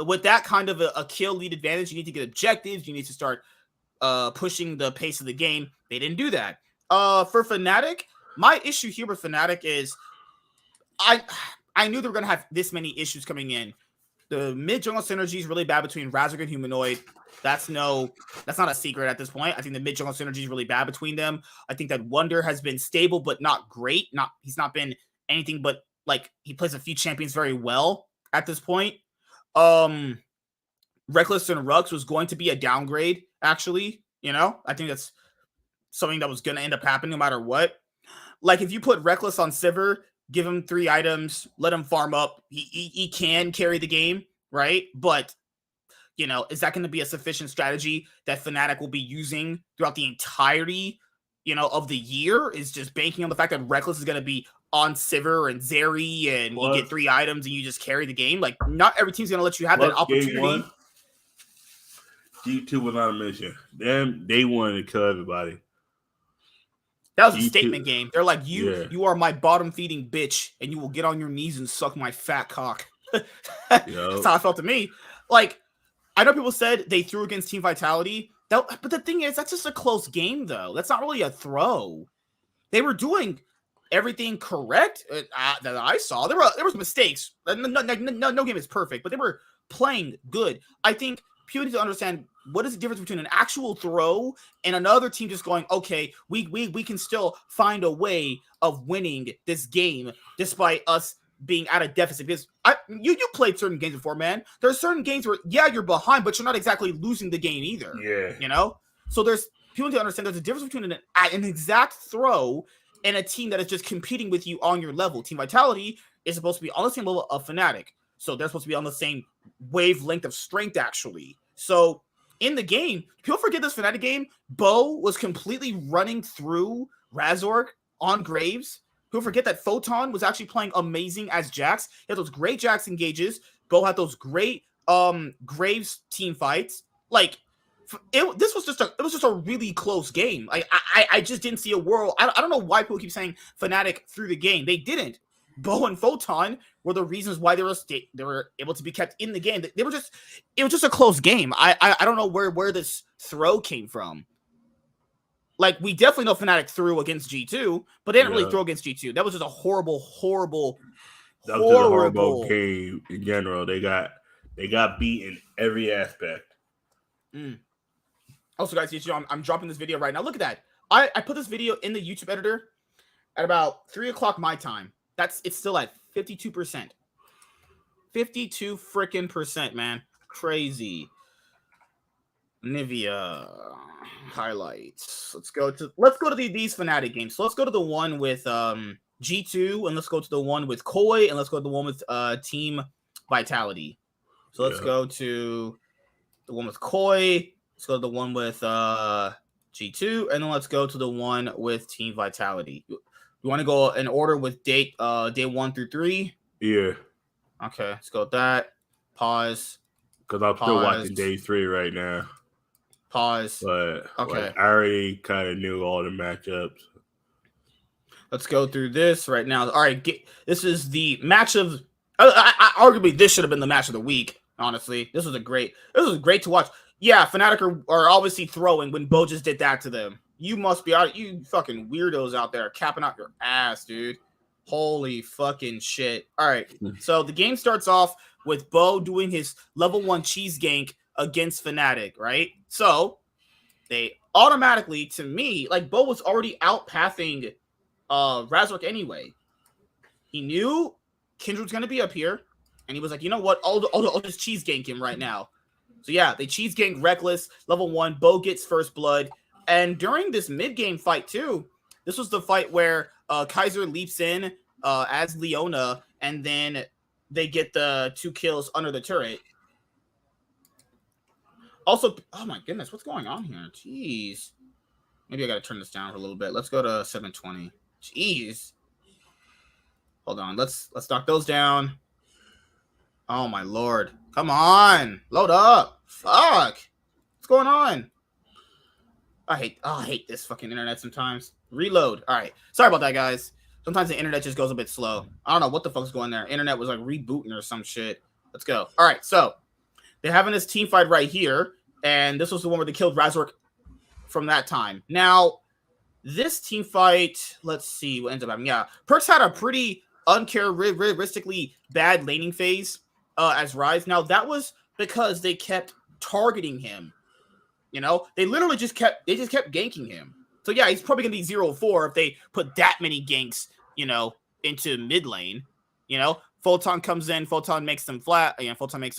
With that kind of a kill lead advantage, you need to get objectives. You need to start pushing the pace of the game. They didn't do that. For Fnatic, my issue here with Fnatic is I knew they were gonna have this many issues coming in. The mid jungle synergy is really bad between Razork and Humanoid. That's not a secret at this point. I think the mid jungle synergy is really bad between them. I think that Wonder has been stable but not great. He's not been anything but like he plays a few champions very well at this point. Reckless and Rux was going to be a downgrade, actually. I think that's something that was going to end up happening no matter what. Like, if you put Reckless on Sivir, give him 3 items, let him farm up, he can carry the game, right? But, is that going to be a sufficient strategy that Fnatic will be using throughout the entirety, of the year? Is just banking on the fact that Reckless is going to be on Sivir and Zeri and you get 3 items and you just carry the game? Like, not every team's going to let you have that opportunity. Game 1, G2 was not a mission. They wanted to kill everybody. That was a statement game. They're like, you are my bottom feeding bitch, and you will get on your knees and suck my fat cock. That's how I felt to me. Like, I know people said they threw against Team Vitality, but the thing is, that's just a close game, though. That's not really a throw. They were doing everything correct that I saw. There was mistakes. No game is perfect, but they were playing good. I think people need to understand what is the difference between an actual throw and another team just going, okay, we can still find a way of winning this game despite us being at a deficit. Because you played certain games before, man. There are certain games where, you're behind, but you're not exactly losing the game either. Yeah. So there's people need to understand there's a difference between an exact throw and a team that is just competing with you on your level. Team Vitality is supposed to be on the same level of Fnatic. So they're supposed to be on the same wavelength of strength, actually. So in the game, people forget this Fnatic game. Bo was completely running through Razork on Graves. People forget that Photon was actually playing amazing as Jax. He had those great Jax engages. Bo had those great Graves team fights. Like, this was just a really close game. I just didn't see a world. I don't know why people keep saying Fnatic threw the game. They didn't. Bo and Photon were the reasons why they were able to be kept in the game. It was just a close game. I don't know where this throw came from. Like, we definitely know Fnatic threw against G2, but they didn't really throw against G2. That was just a horrible game in general. They got beat in every aspect. Also, guys, I'm dropping this video right now. Look at that. I put this video in the YouTube editor at about 3 o'clock my time. It's still at 52%. 52 freaking percent, man. Crazy. Nivea highlights. Let's go to these Fnatic games. So let's go to the one with G2, and let's go to the one with Koi, and let's go to the one with Team Vitality. So let's go to the one with Koi. Let's go to the one with G2, and then let's go to the one with Team Vitality. You want to go in order with day 1 through 3? Yeah. Okay, let's go with that. Pause. Because I'm still watching day 3 right now. Pause. But okay, I already kind of knew all the matchups. Let's go through this right now. All right, this is the match of. Arguably, this should have been the match of the week. Honestly, this was great to watch. Yeah, Fnatic are obviously throwing when Bo just did that to them. You must be out. You fucking weirdos out there capping out your ass, dude. Holy fucking shit. All right. So the game starts off with Bo doing his level 1 cheese gank against Fnatic, right? So they automatically, to me, like, Bo was already outpathing Razork anyway. He knew Kindred was going to be up here, and he was like, you know what? I'll just cheese gank him right now. So yeah, they cheese gank Reckless, level 1. Bo gets first blood. And during this mid-game fight, too, this was the fight where Kaiser leaps in as Leona, and then they get the 2 kills under the turret. Also, oh my goodness, what's going on here? Jeez. Maybe I got to turn this down for a little bit. Let's go to 720. Jeez. Hold on. Let's knock those down. Oh my lord. Come on. Load up. Fuck. What's going on? I hate this fucking internet sometimes. Reload. All right. Sorry about that, guys. Sometimes the internet just goes a bit slow. I don't know what the fuck's going there. Internet was like rebooting or some shit. Let's go. All right. So they're having this team fight right here. And this was the one where they killed Razork from that time. Now, this team fight, let's see what ends up happening. Yeah. Perks had a pretty uncharacteristically bad laning phase as Rise. Now, that was because they kept targeting him. You know, they literally just kept ganking him. So yeah, he's probably gonna be 0-4 if they put that many ganks, you know, into mid lane. You know, Photon comes in, Photon makes them flat. You know, Photon makes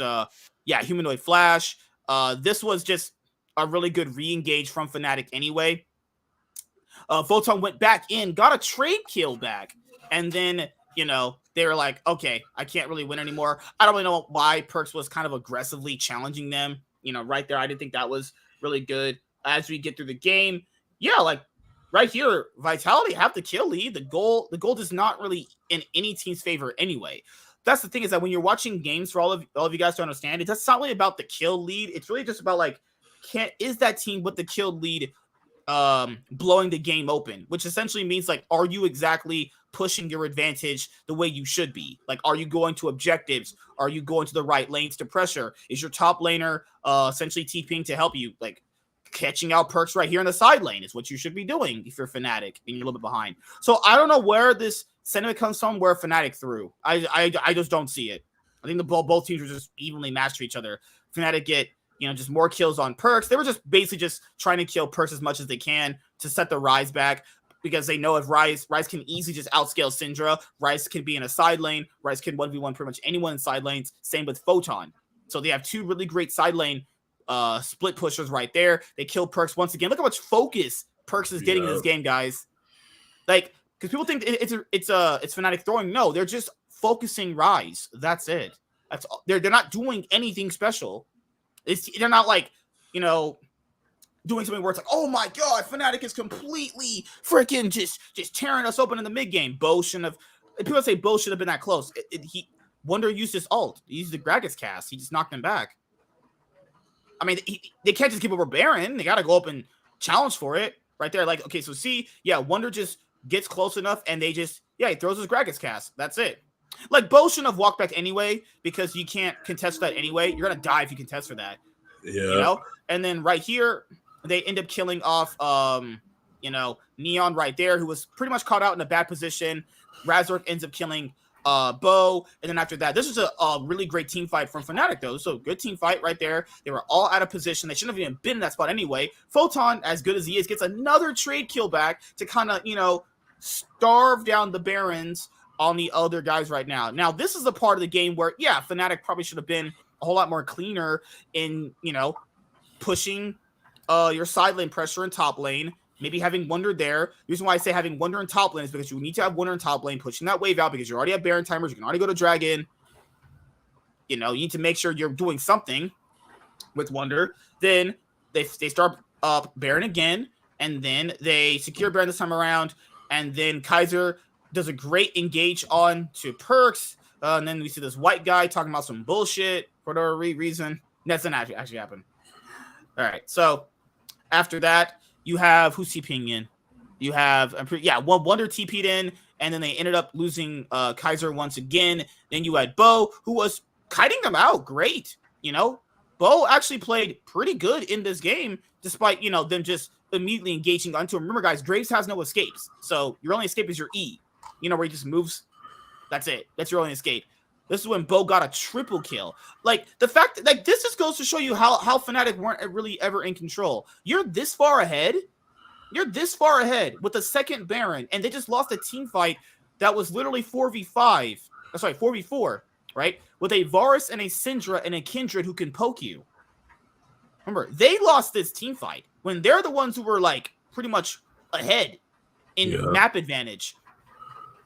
humanoid flash. This was just a really good re-engage from Fnatic anyway. Photon went back in, got a trade kill back, and then you know they were like, okay, I can't really win anymore. I don't really know why Perks was kind of aggressively challenging them. You know, right there, I didn't think that was really good. As we get through the game, yeah, like right here, Vitality have the kill lead. The goal is not really in any team's favor anyway. That's the thing, is that when you're watching games, for all of you guys to understand, it's not really about the kill lead. It's really just about like, is that team with the kill lead blowing the game open, which essentially means like, are you exactly pushing your advantage the way you should be? Like, are you going to objectives? Are you going to the right lanes to pressure? Is your top laner essentially TPing to help you? Like, catching out Perks right here in the side lane is what you should be doing if you're Fnatic and you're a little bit behind. So I don't know where this sentiment comes from, where Fnatic threw. I just don't see it. I think both teams were just evenly matched to each other. Fnatic get, you know, just more kills on Perks. They were just basically just trying to kill Perks as much as they can to set the Rise back, because they know if Rise can easily just outscale Syndra. Rise can be in a side lane. Rise can 1v1 pretty much anyone in side lanes. Same with Photon. So they have two really great side lane split pushers right there. They kill Perks once again. Look how much focus Perks is getting in this game, guys. Like, because people think it's Fnatic throwing. No, they're just focusing Rise. That's it. That's all. They're not doing anything special. They're not like, you know, doing something where it's like, oh my god, Fnatic is completely freaking just tearing us open in the mid game. Bo shouldn't have. People say Bo should have been that close. Wonder used his ult. He used the Gragas cast. He just knocked him back. I mean, they can't just keep over Baron. They got to go up and challenge for it right there. Like, okay, so see, yeah, Wonder just gets close enough, and he throws his Gragas cast. That's it. Like, Bo shouldn't have walked back anyway, because you can't contest that anyway. You're gonna die if you contest for that. Yeah. You know? And then right here, they end up killing off you know, Neon right there, who was pretty much caught out in a bad position. Razork ends up killing Bo, and then after that, this is a really great team fight from Fnatic, though. So good team fight right there. They were all out of position. They shouldn't have even been in that spot anyway. Photon, as good as he is, gets another trade kill back to kind of, you know, starve down the Barons on the other guys right now. Now, this is the part of the game where, yeah, Fnatic probably should have been a whole lot more cleaner in, you know, pushing your side lane pressure in top lane, maybe having Wonder there. The reason why I say having Wonder in top lane is because you need to have Wonder in top lane, pushing that wave out, because you already have Baron timers. You can already go to Dragon. You know, you need to make sure you're doing something with Wonder. Then they start up Baron again, and then they secure Baron this time around, and then Kaiser does a great engage on to Perks, and then we see this white guy talking about some bullshit for no reason. That's not actually happen. All right, so after that, you have who's TPing in. You have Wonder TP'd in, and then they ended up losing Kaiser once again. Then you had Bo, who was kiting them out. Great, you know, Bo actually played pretty good in this game, despite, you know, them just immediately engaging onto him. Remember, guys, Graves has no escapes, so your only escape is your E. You know, where he just moves. That's it. That's your only escape. This is when Bo got a triple kill. Like, the fact that, like, this just goes to show you how Fnatic weren't really ever in control. You're this far ahead. You're this far ahead with the second Baron, and they just lost a team fight that was literally 4v5. Sorry, 4v4, right? With a Varus and a Syndra and a Kindred who can poke you. Remember, they lost this team fight when they're the ones who were, like, pretty much ahead in map advantage.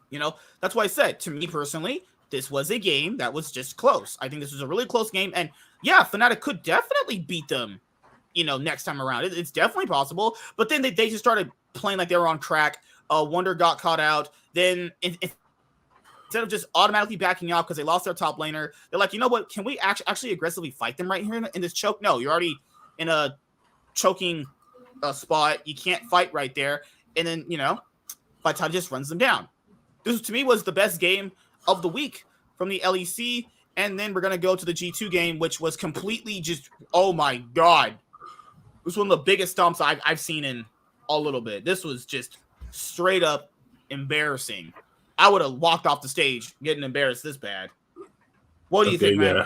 You know, that's why I said, to me personally, this was a game that was just close. I think this was a really close game. And yeah, Fnatic could definitely beat them, you know, next time around. It's definitely possible. But then they just started playing like they were on crack. Wonder got caught out. Then instead instead of just automatically backing out because they lost their top laner, they're like, you know what? Can we actually aggressively fight them right here in this choke? No, you're already in a choking spot. You can't fight right there. And then, Vitality just runs them down. This, to me, was the best game of the week from the LEC. And then we're going to go to the G2 game, which was completely just, oh my God. It was one of the biggest stomps I've seen in a little bit. This was just straight up embarrassing. I would have walked off the stage getting embarrassed this bad. What do you think, man?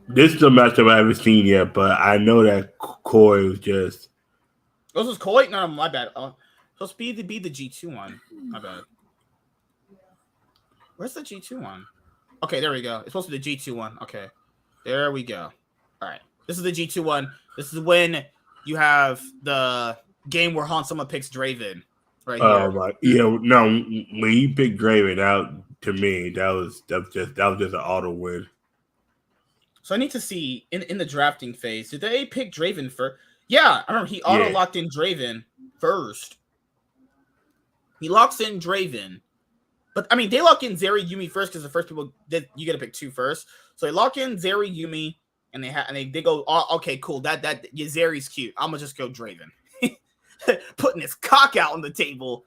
This is a matchup I haven't seen yet, but I know that Koi was just. This was Koi? No, my bad. Supposed to be the G2 one. My bad. Where's the G2 one? Okay, there we go. It's supposed to be the G2 one. Okay, there we go. All right, this is the G2 one. This is when you have the game where Hansama picks Draven. Right here. When he picked Draven out, to me, that was just an auto win. So I need to see in the drafting phase, did they pick Draven first? Yeah, I remember he auto locked in Draven first. He locks in Draven. But I mean, they lock in Zeri Yumi first because the first people that you get to pick two first. So they lock in Zeri Yumi, and they go, oh, okay, cool. That Zeri's cute. I'm gonna just go Draven, putting his cock out on the table.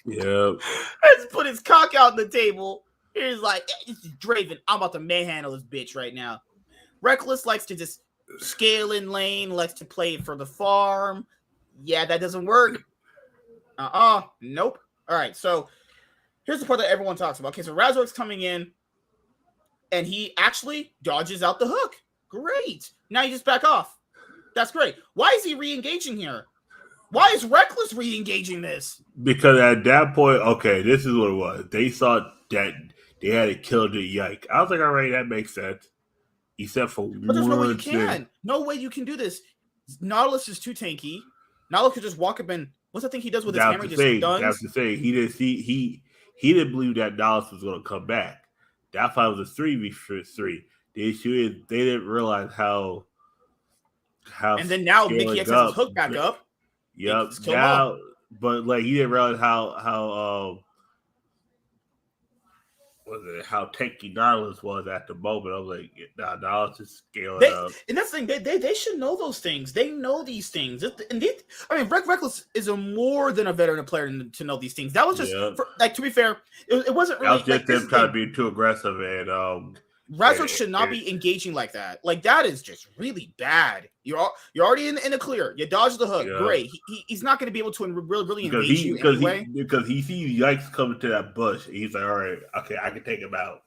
Yep. Let's put his cock out on the table. He's like, this is Draven. I'm about to manhandle this bitch right now. Reckless likes to just scale in lane, likes to play for the farm. Yeah, that doesn't work. Nope. All right, so here's the part that everyone talks about. Okay, so Razork's coming in, and he actually dodges out the hook. Great. Now you just back off. That's great. Why is he re-engaging here? Why is Reckless re-engaging this? Because at that point, okay, this is what it was. They saw that they had to kill the Yike. I was like, all right, that makes sense. Except for but there's no way you can. No way you can do this. Nautilus is too tanky. Nautilus could just walk up and what's the thing he does with his hammer? He didn't believe that Nautilus was going to come back. That fight was a 3v3. The issue is they didn't realize how. And then now Mickey X has his hook back up. Yep. Now, but like he didn't realize how how tanky Nautilus was at the moment. I was like, nah, Nautilus is scaling up. And that's the thing, they should know those things. They know these things. Reckless is more than a veteran player to know these things. That was just to be fair, it wasn't really. That was just them trying to be too aggressive and Razor should not be engaging like that. Like that is just really bad. You're already in the clear. You dodge the hook. Yeah. Great. He's not going to be able to really engage you anyway. Because he sees Yikes coming to that bush. He's like, all right, okay, I can take him out.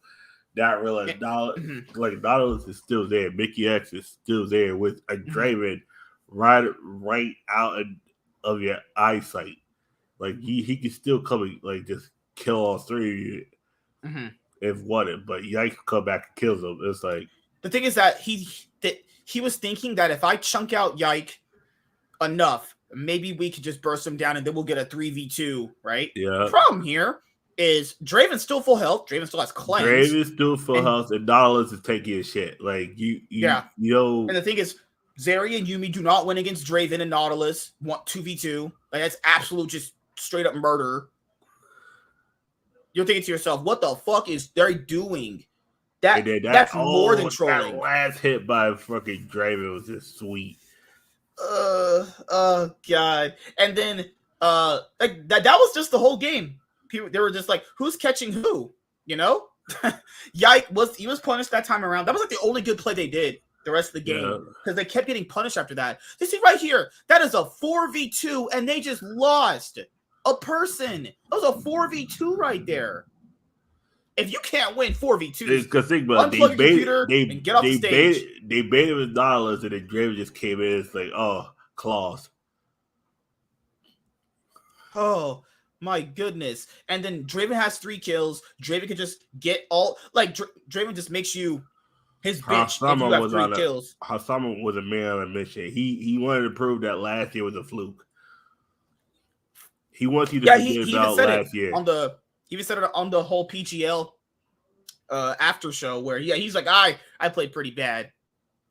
Not realize Nautilus is still there. Mickey X is still there with a Draven right out of your eyesight. Like he can still come and like just kill all three of you. If wanted, but Yike come back and kills him. It's like the thing is that he was thinking that if I chunk out Yike enough, maybe we could just burst him down and then we'll get a 3v2, right? Yeah. The problem here is Draven's still full health. Draven still has cleanse. Draven's still full health, and Nautilus is taking his shit. Like you know. And the thing is, Zeri and Yumi do not win against Draven and Nautilus. Want 2v2? Like that's absolute just straight up murder. You're thinking to yourself, what the fuck is they doing? That's more than trolling. That last hit by fucking Draven was just sweet. Oh god. And then like that was just the whole game. People they were just like, who's catching who? You know? Yike was punished that time around. That was like the only good play they did the rest of the game. Because they kept getting punished after that. You see right here, that is a 4v2 and they just lost. A person. That was a 4v2 right there. If you can't win 4v2, because think about unplug your computer and get off the stage. They baited with Nautilus and then Draven just came in. It's like, oh, claws. Oh my goodness! And then Draven has 3 kills. Draven can just get all like Draven just makes you his bitch if you have 3 kills. Hansama was a man on a mission. He wanted to prove that last year was a fluke. He wants you to forget about last year. He even said it on the whole PGL after show where he's like, I played pretty bad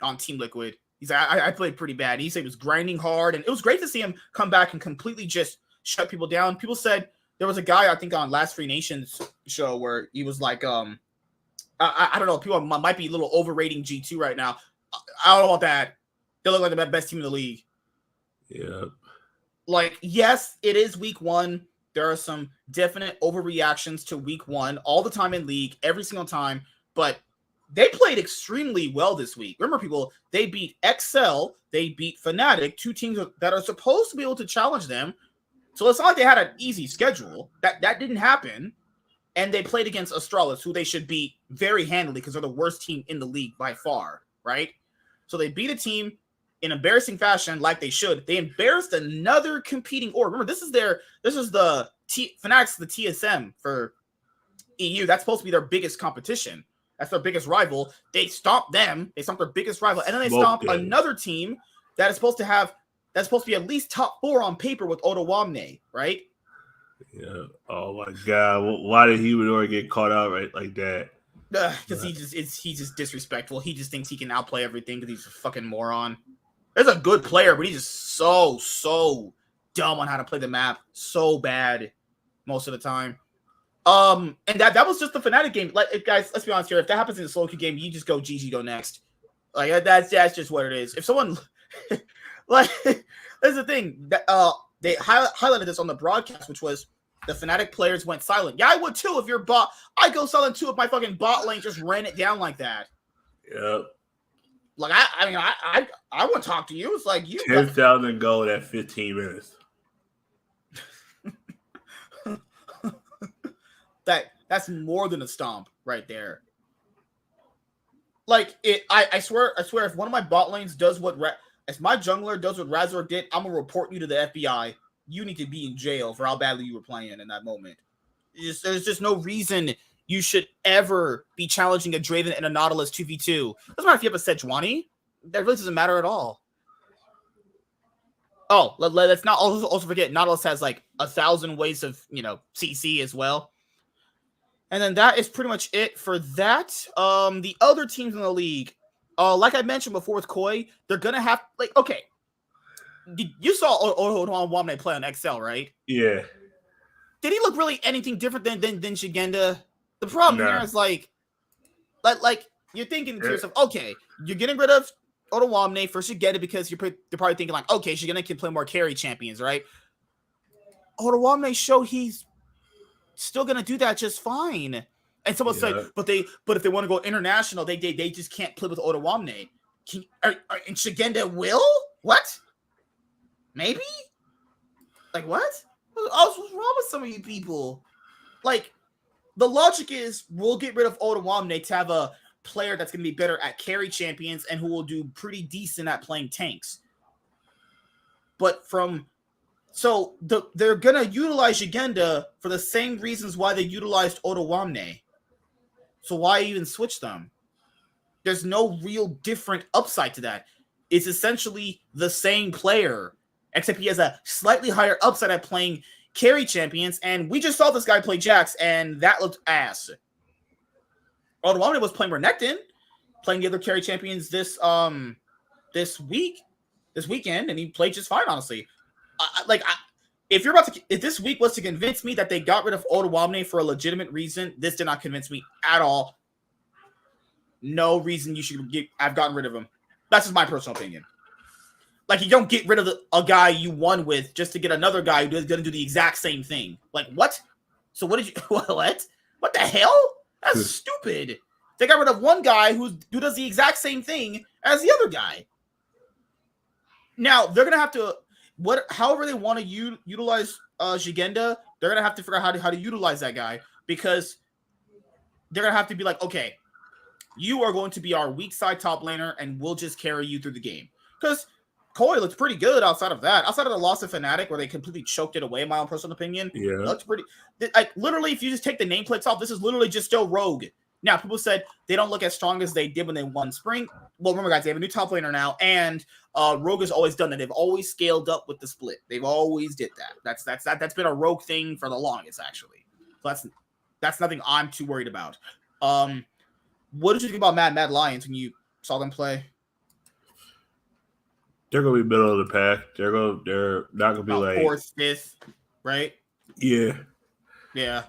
on Team Liquid. He's like, I played pretty bad. He said he was grinding hard, and it was great to see him come back and completely just shut people down. People said there was a guy, I think, on Last Free Nations show where he was like, I don't know, people might be a little overrating G2 right now. I don't know about that. They look like the best team in the league. Yeah. Like, yes, it is week 1. There are some definite overreactions to week 1 all the time in league, every single time. But they played extremely well this week. Remember, people, they beat XL, they beat Fnatic, 2 teams that are supposed to be able to challenge them. So it's not like they had an easy schedule. That didn't happen. And they played against Astralis, who they should beat very handily because they're the worst team in the league by far, right? So they beat a team in embarrassing fashion, like they should. They embarrassed another competing org. Remember, this is the Fnatic's the TSM for EU. That's supposed to be their biggest competition. That's their biggest rival. They stomped them. They stomped their biggest rival, and then they stomped another team that is supposed to be at least top 4 on paper with Otawamne, right? Yeah. Oh my God. Why did Humidor get caught out right like that? Because he's just disrespectful. He just thinks he can outplay everything because he's a fucking moron. There's a good player, but he's just so dumb on how to play the map. So bad most of the time. And that was just the Fnatic game. Like, guys, let's be honest here. If that happens in the solo queue game, you just go GG, go next. Like, that's just what it is. If someone like, that's the thing that they highlighted this on the broadcast, which was the Fnatic players went silent. Yeah, I would too if your bot. I go silent too if my fucking bot lane just ran it down like that. Yep. Like I wouldn't talk to you. It's like you 10,000 gold at 15 minutes. That's more than a stomp right there. Like I swear if one of my bot lanes does what if my jungler does what Razor did, I'm gonna report you to the FBI. You need to be in jail for how badly you were playing in that moment. There's just no reason you should ever be challenging a Draven and a Nautilus 2v2. Doesn't matter if you have a Sejuani. That really doesn't matter at all. Oh, let's not also forget Nautilus has like 1,000 ways of, CC as well. And then that is pretty much it for that. The other teams in the league, like I mentioned before with Koi, they're gonna have okay. You saw Wamne play on XL, right? Yeah. Did he look really anything different than Shigenda? The problem here is like you're thinking to yourself, okay, you're getting rid of Otawamne for Shigenda because you're probably thinking like, okay, Shigenda can play more carry champions, right? Otawamne showed he's still gonna do that just fine. And someone said, but if they want to go international, they just can't play with Otawamne. And Shigenda will? What? Maybe? Like, what? What's wrong with some of you people? Like, the logic is we'll get rid of Otawamne to have a player that's going to be better at carry champions and who will do pretty decent at playing tanks. But they're going to utilize Shigenda for the same reasons why they utilized Otawamne. So why even switch them? There's no real different upside to that. It's essentially the same player, except he has a slightly higher upside at playing carry champions, and we just saw this guy play Jax, and that looked ass. Otawamne was playing Renekton, playing the other carry champions this weekend, and he played just fine, honestly. If this week was to convince me that they got rid of Otawamne for a legitimate reason, this did not convince me at all. No reason you should have gotten rid of him. That's just my personal opinion. Like, you don't get rid of a guy you won with just to get another guy who's going to do the exact same thing. Like, what? So what did you... What? What the hell? That's stupid. They got rid of one guy who does the exact same thing as the other guy. Now, they're going to have to... However they want to utilize Shigenda, they're going to have to figure out how to utilize that guy. Because they're going to have to be like, okay, you are going to be our weak side top laner, and we'll just carry you through the game. Because... Koi looks pretty good outside of that. Outside of the loss of Fnatic, where they completely choked it away, in my own personal opinion. Yeah. Looks pretty... Like, literally, if you just take the nameplates off, this is literally just still Rogue. Now, people said they don't look as strong as they did when they won Spring. Well, remember, guys, they have a new top laner now, and Rogue has always done that. They've always scaled up with the split. They've always did that. That's been a Rogue thing for the longest, actually. So that's nothing I'm too worried about. What did you think about Mad Lions when you saw them play? They're gonna be middle of the pack. They're not gonna be like fourth, fifth, right? Yeah. Yeah.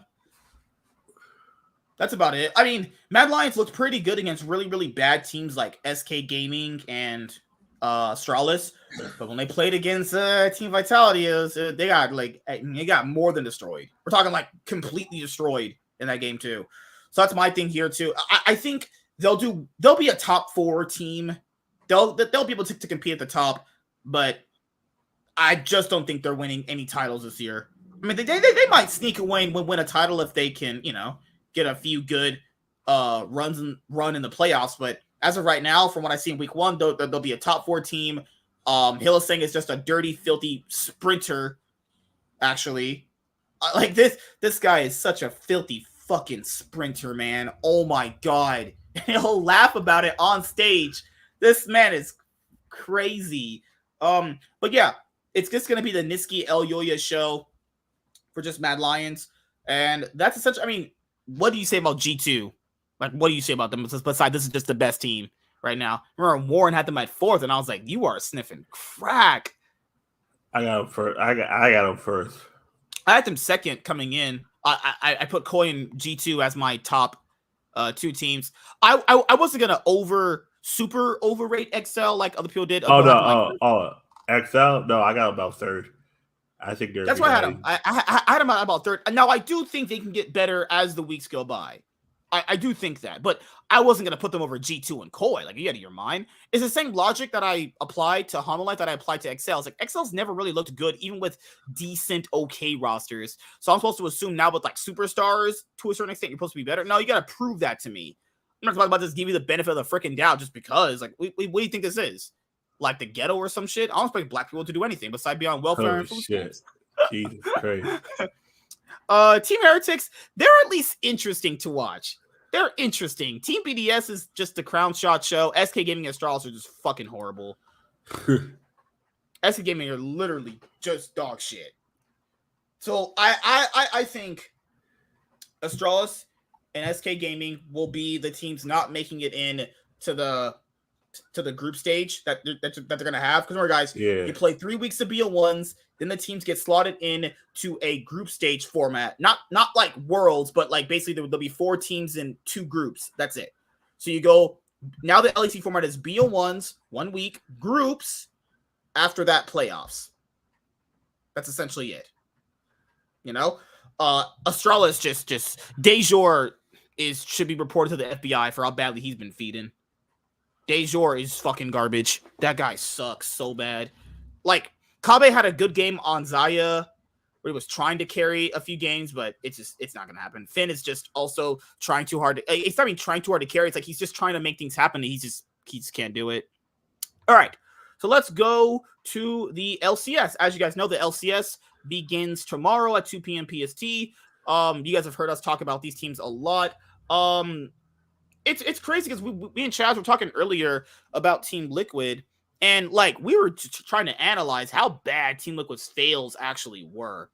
That's about it. I mean, Mad Lions looked pretty good against really, really bad teams like SK Gaming and Astralis. But when they played against Team Vitality, they got more than destroyed. We're talking like completely destroyed in that game too. So that's my thing here too. I think they'll be a top 4 team. They'll be able to compete at the top, but I just don't think they're winning any titles this year. I mean, they might sneak away and win a title if they can, get a few good run in the playoffs. But as of right now, from what I see in week 1, they'll be a top 4 team. Hylissang is just a dirty, filthy sprinter. Actually, like this guy is such a filthy fucking sprinter, man. Oh my god, he'll laugh about it on stage. This man is crazy. But yeah, it's just gonna be the Niski El Yoya show for just Mad Lions, and that's essentially. I mean, what do you say about G2? Like, what do you say about them? Besides, this is just the best team right now. Remember, Warren had them at 4th, and I was like, you are sniffing crack. I got them first. I got them first. I had them 2nd coming in. I put Koi and G2 as my top 2 teams. I wasn't gonna super overrate XL like other people did. XL. No, I got about 3rd. I think that's why I had them. I had them about 3rd. Now I do think they can get better as the weeks go by. I do think that, but I wasn't gonna put them over G2 and Koi. Like, you out of your mind? It's the same logic that I applied to Homolife that I applied to XL. It's like XL's never really looked good, even with decent, okay rosters. So I'm supposed to assume now with like superstars to a certain extent, you're supposed to be better. No, you gotta prove that to me. I'm not about to just give you the benefit of the freaking doubt just because. Like, what do you think this is? Like the ghetto or some shit? I don't expect black people to do anything besides be on welfare and food stamps. Jesus Christ. Team Heretics, they're at least interesting to watch. They're interesting. Team BDS is just a crown shot show. SK Gaming and Astralis are just fucking horrible. SK Gaming are literally just dog shit. So I think Astralis and SK Gaming will be the teams not making it in to the group stage that they're gonna have. Because remember, guys, you play 3 weeks of BO1s, then the teams get slotted in to a group stage format. Not like Worlds, but like basically there'll be 4 teams in 2 groups. That's it. So you go now. The LEC format is BO1s 1 week, groups after that playoffs. That's essentially it. Astralis just Dejor should be reported to the FBI for how badly he's been feeding. Dejor is fucking garbage. That guy sucks so bad. Like, Kabe had a good game on Zaya where he was trying to carry a few games, but it's not gonna happen. Finn is just also trying too hard. It's not even trying too hard to carry. It's like he's just trying to make things happen. And he just can't do it. All right, so let's go to the LCS. As you guys know, the LCS begins tomorrow at 2 p.m. PST. You guys have heard us talk about these teams a lot. It's crazy because we and Chaz were talking earlier about Team Liquid, and like we were trying to analyze how bad Team Liquid's fails actually were.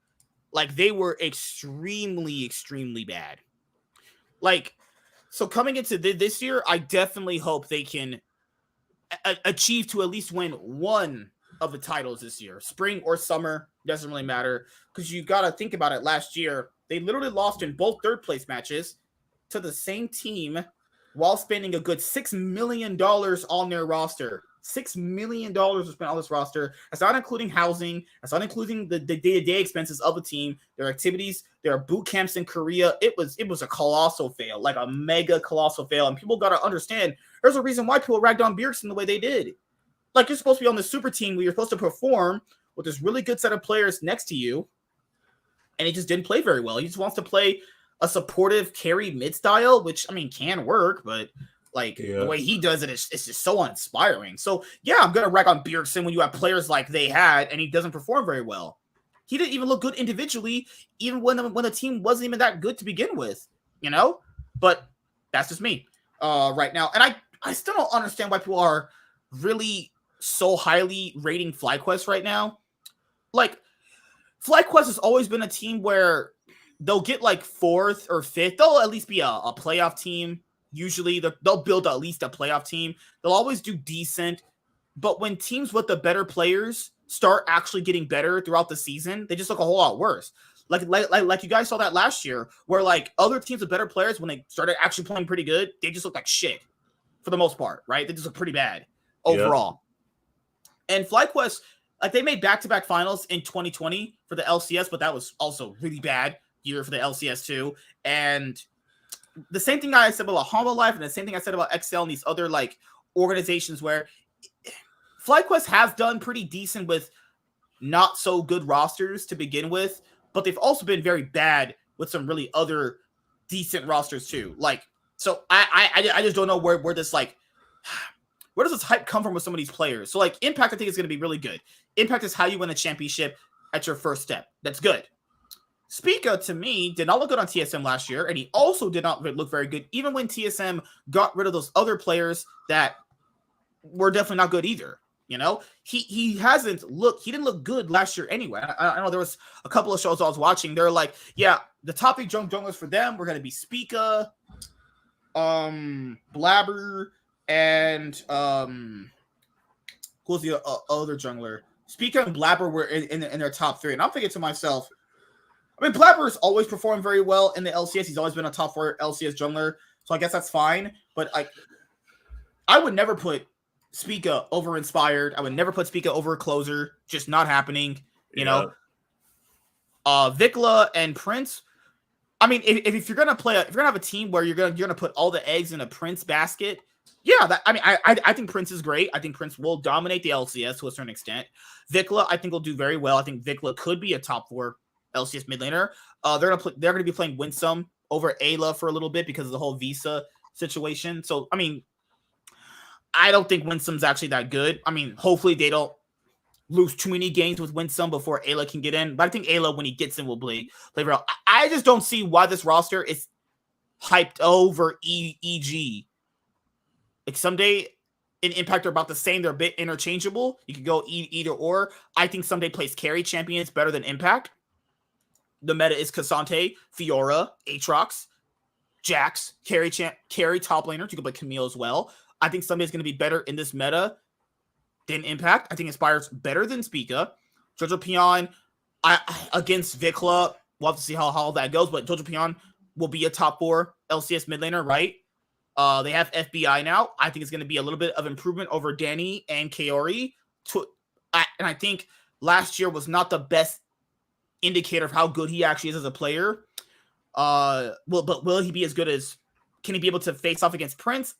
Like, they were extremely, extremely bad. Like, so coming into this year, I definitely hope they can achieve to at least win one of the titles this year. Spring or summer, doesn't really matter. Because you got to think about it. Last year, they literally lost in both 3rd place matches to the same team while spending a good $6 million on their roster. $6 million was spent on this roster. That's not including housing. That's not including the day-to-day expenses of the team, their activities, their boot camps in Korea. It was a colossal fail, like a mega colossal fail. And people got to understand, there's a reason why people ragged on Bjergsen the way they did. Like, you're supposed to be on the super team where you're supposed to perform with this really good set of players next to you, and he just didn't play very well. He just wants to play a supportive carry mid style, which, I mean, can work, but like the way he does it, it's just so uninspiring. So yeah, I'm gonna rag on Bjergsen when you have players like they had, and he doesn't perform very well. He didn't even look good individually, even when the team wasn't even that good to begin with, But that's just me right now, and I still don't understand why people are really so highly rating FlyQuest right now. Like, FlyQuest has always been a team where they'll get like 4th or 5th. They'll at least be a playoff team. Usually they'll build at least a playoff team. They'll always do decent. But when teams with the better players start actually getting better throughout the season, they just look a whole lot worse. Like you guys saw that last year, where like other teams with better players, when they started actually playing pretty good, they just looked like shit for the most part, right? They just look pretty bad overall. Yep. And FlyQuest, like they made back-to-back finals in 2020 for the LCS, but that was also really bad year for the LCS too. And the same thing I said about Humble Life, and the same thing I said about Excel and these other like organizations where FlyQuest has done pretty decent with not so good rosters to begin with, but they've also been very bad with some really other decent rosters too. Like, so I just don't know where this like, where does this hype come from with some of these players? So like Impact, I think is going to be really good. Impact is how you win a championship at your first step. That's good. Spica, to me, did not look good on TSM last year, and he also did not look very good, even when TSM got rid of those other players that were definitely not good either. You know, he didn't look good last year anyway. I know there was a couple of shows I was watching. They're like, yeah, the top 3 junglers for them were going to be Spica, Blabber, and who's the other jungler? Spica and Blabber were in their top 3, and I'm thinking to myself, I mean, Blabber's always performed very well in the LCS. He's always been a top 4 LCS jungler, so I guess that's fine. But like, I would never put Spica over Inspired. I would never put Spica over Closer. Just not happening. You know, Vikla and Prince. I mean, if you're gonna play, if you're gonna have a team where you're gonna put all the eggs in a Prince basket, yeah, I think Prince is great. I think Prince will dominate the LCS to a certain extent. Vikla, I think, will do very well. I think Vikla could be a top 4 LCS mid laner. They're gonna be playing Winsome over Ayla for a little bit because of the whole visa situation. So I mean, I don't think Winsome's actually that good. I mean, hopefully they don't lose too many games with Winsome before Ayla can get in. But I think Ayla, when he gets in, will play well. I just don't see why this roster is hyped over EG. Like someday in Impact they're about the same. They're a bit interchangeable. You could go either or. I think someday plays carry champions better than Impact. The meta is Cassante, Fiora, Aatrox, Jax, carry top laners. You could play Camille as well. I think somebody's going to be better in this meta than Impact. I think Inspire's better than Spica. Jojo Pion against Vikla. We'll have to see how that goes, but Jojo Pion will be a top 4 LCS mid laner, right? They have FBI now. I think it's going to be a little bit of improvement over Danny and Kaori. And I think last year was not the best indicator of how good he actually is as a player. But will he be as good as? Can he be able to face off against Prince?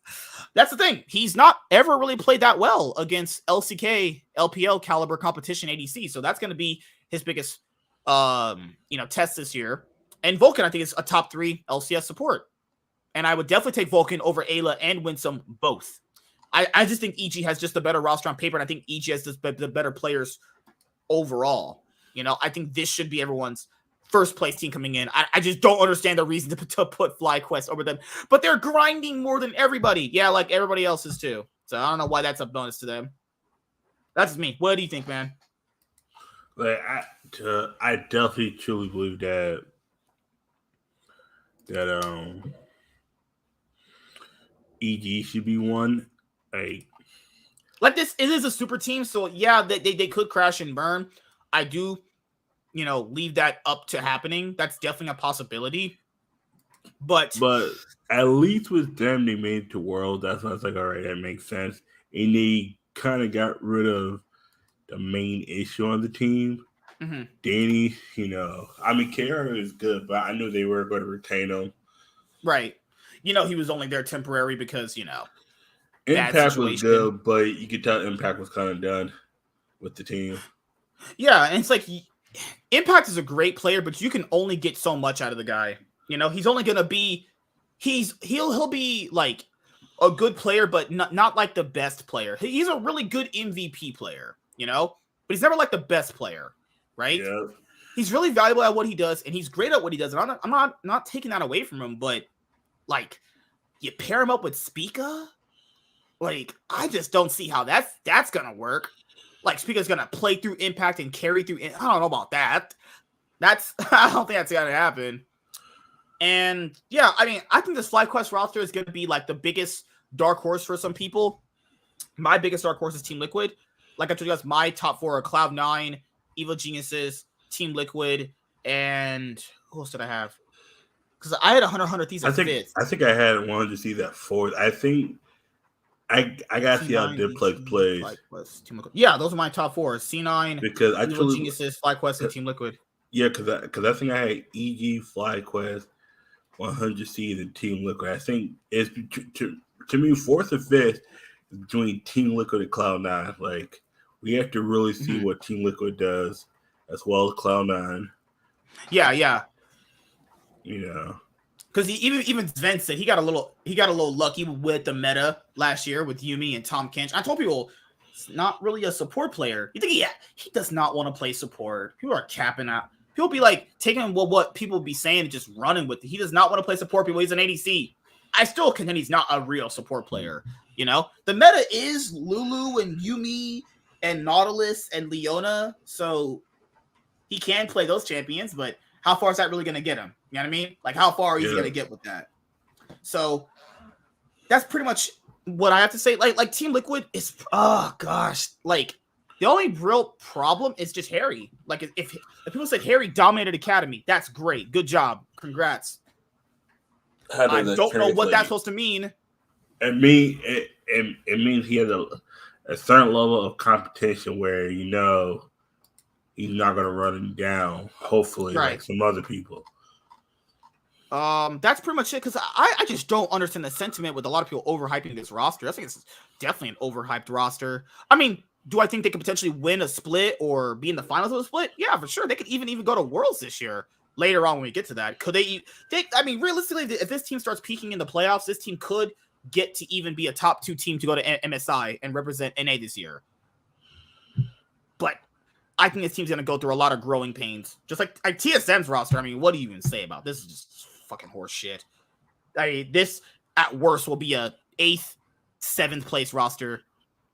That's the thing. He's not ever really played that well against LCK, LPL caliber competition ADC. So that's going to be his biggest, test this year. And Vulcan, I think, is a top 3 LCS support. And I would definitely take Vulcan over Ayla and Winsome both. I just think EG has just a better roster on paper, and I think EG has the better players overall. You know, I think this should be everyone's first place team coming in. I just don't understand the reason to put FlyQuest over them. But they're grinding more than everybody. Yeah, like everybody else is too. So I don't know why that's a bonus to them. That's me. What do you think, man? Like I definitely truly believe that EG should be one. Like this, it is a super team, so yeah, they could crash and burn. I do, leave that up to happening. That's definitely a possibility. But at least with them, they made it to World. That's why I was like, all right, that makes sense. And they kind of got rid of the main issue on the team. Mm-hmm. Danny, Kara is good, but I knew they were going to retain him. Right. He was only there temporary because, Impact was good, but you could tell Impact was kind of done with the team. Yeah, and it's like Impact is a great player, but you can only get so much out of the guy. He's only gonna be he'll be like a good player, but not like the best player. He's a really good MVP player, but he's never like the best player, right? Yeah. He's really valuable at what he does, and he's great at what he does. And I'm not taking that away from him, but like you pair him up with Spica, like I just don't see how that's gonna work. Like Spica's gonna play through Impact and carry through. I don't know about that. I don't think that's gonna happen. And yeah, I think this FlyQuest roster is gonna be like the biggest dark horse for some people. My biggest dark horse is Team Liquid. Like I told you guys, my top 4 are Cloud9, Evil Geniuses, Team Liquid, and who else did I have? Because I had 100 Thieves at fifth. I think I had 100 Thieves at fourth. I think I gotta see how Diplex plays. Yeah, those are my top four. C9, because I Evil Geniuses, FlyQuest, and Team Liquid. Yeah, because I think I had EG, FlyQuest, 100 Thieves, and Team Liquid. I think it's to me fourth and fifth between Team Liquid and Cloud9. Like we have to really see what Team Liquid does as well as Cloud9. Yeah. You know, because even Sven said he got a little lucky with the meta last year with Yumi and Tom Kench. I told people it's not really a support player. You think he does not want to play support. People are capping out. People be like taking what people be saying and just running with it. He does not want to play support. People, he's an ADC. I still contend he's not a real support player. You know, the meta is Lulu and Yumi and Nautilus and Leona, so he can play those champions, but how far is that really going to get him? You know what I mean? Like, how far is he going to get with that? So that's pretty much what I have to say. Like Team Liquid is, oh gosh, like the only real problem is just Harry. Like if people said Harry dominated Academy, that's great. Good job. Congrats. I don't know what that's supposed to mean. It means he has a certain level of competition where, you know, he's not going to run him down, hopefully, like some other people. That's pretty much it, because I just don't understand the sentiment with a lot of people overhyping this roster. I think it's definitely an overhyped roster. I mean, do I think they could potentially win a split or be in the finals of a split? Yeah, for sure. They could even go to Worlds this year. Later on when we get to that, could they I mean, realistically, if this team starts peaking in the playoffs, this team could get to even be a top 2 team to go to MSI and represent NA this year. But I think this team's going to go through a lot of growing pains. Just like TSM's roster. I mean, what do you even say about this? Is just fucking horse shit. I mean, this at worst will be a 8th, 7th place roster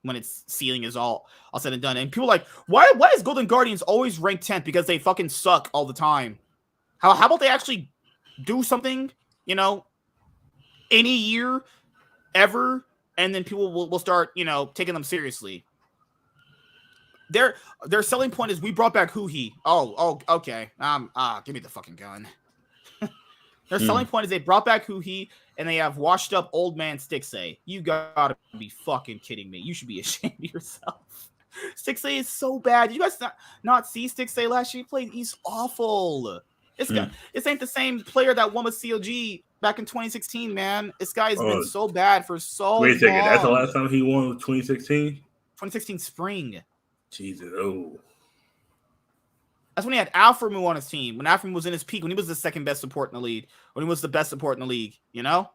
when its ceiling is all said and done. And people are like, why is Golden Guardians always ranked 10th? Because they fucking suck all the time. How about they actually do something, you know, any year ever, and then people will start, you know, taking them seriously. Their selling point is we brought back Huhi. Oh, okay. Give me the fucking gun. Their selling point is they brought back Huhi and they have washed up old man Stixay. You gotta be fucking kidding me. You should be ashamed of yourself. Stixay is so bad. You guys not see Stixay last year? He's awful. This ain't the same player that won with CLG back in 2016, man. This guy has been so bad for so long. Wait a second. That's the last time he won with 2016? 2016 spring. Jesus. Oh. That's when he had Alframu on his team. When Alframu was in his peak. When he was the second best support in the league. When he was the best support in the league. You know?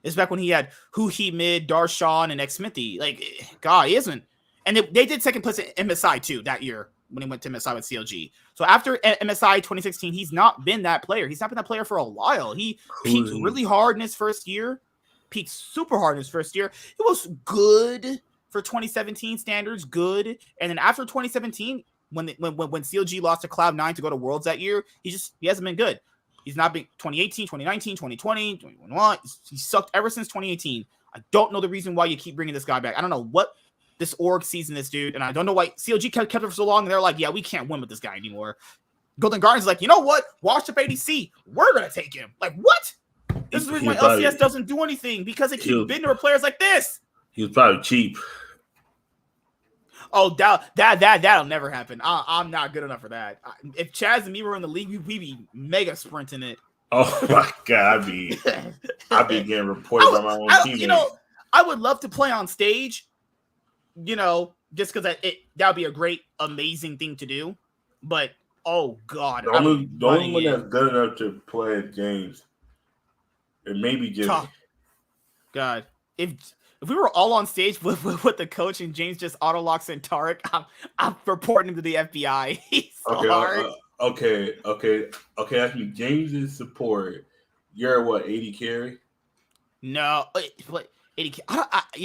It's back when he had Huhi mid, Darshan, and X-Smithy. Like, God, he isn't. And they did second place at MSI, too, that year. When he went to MSI with CLG. So after MSI 2016, he's not been that player. He's not been that player for a while. He peaked really hard in his first year. Peaked super hard in his first year. He was good for 2017 standards, good. And then after 2017, when CLG lost to Cloud9 to go to Worlds that year, he hasn't been good. He's not been 2018, 2019, 2020, 2021. He sucked ever since 2018. I don't know the reason why you keep bringing this guy back. I don't know what this org season this dude, and I don't know why CLG kept it for so long, and they're like, yeah, we can't win with this guy anymore. Golden Guardians is like, you know what? Washed up ADC. We're going to take him. Like, what? This is the reason why LCS doesn't do anything, because they keep bidding for players like this. He was probably cheap. Oh, that'll never happen. I'm not good enough for that. If Chaz and me were in the league, we'd be mega sprinting it. Oh, my God. I'd be getting reported by my own teammates. You know, I would love to play on stage, you know, just because that would be a great, amazing thing to do. But, oh, God. The only one that's good enough to play games, it may be just... God. If we were all on stage with the coach and James just auto-locks in Tarek, I'm reporting him to the FBI. He's so hard. Okay. That's me. James's support. You're what, 80 carry? No, but...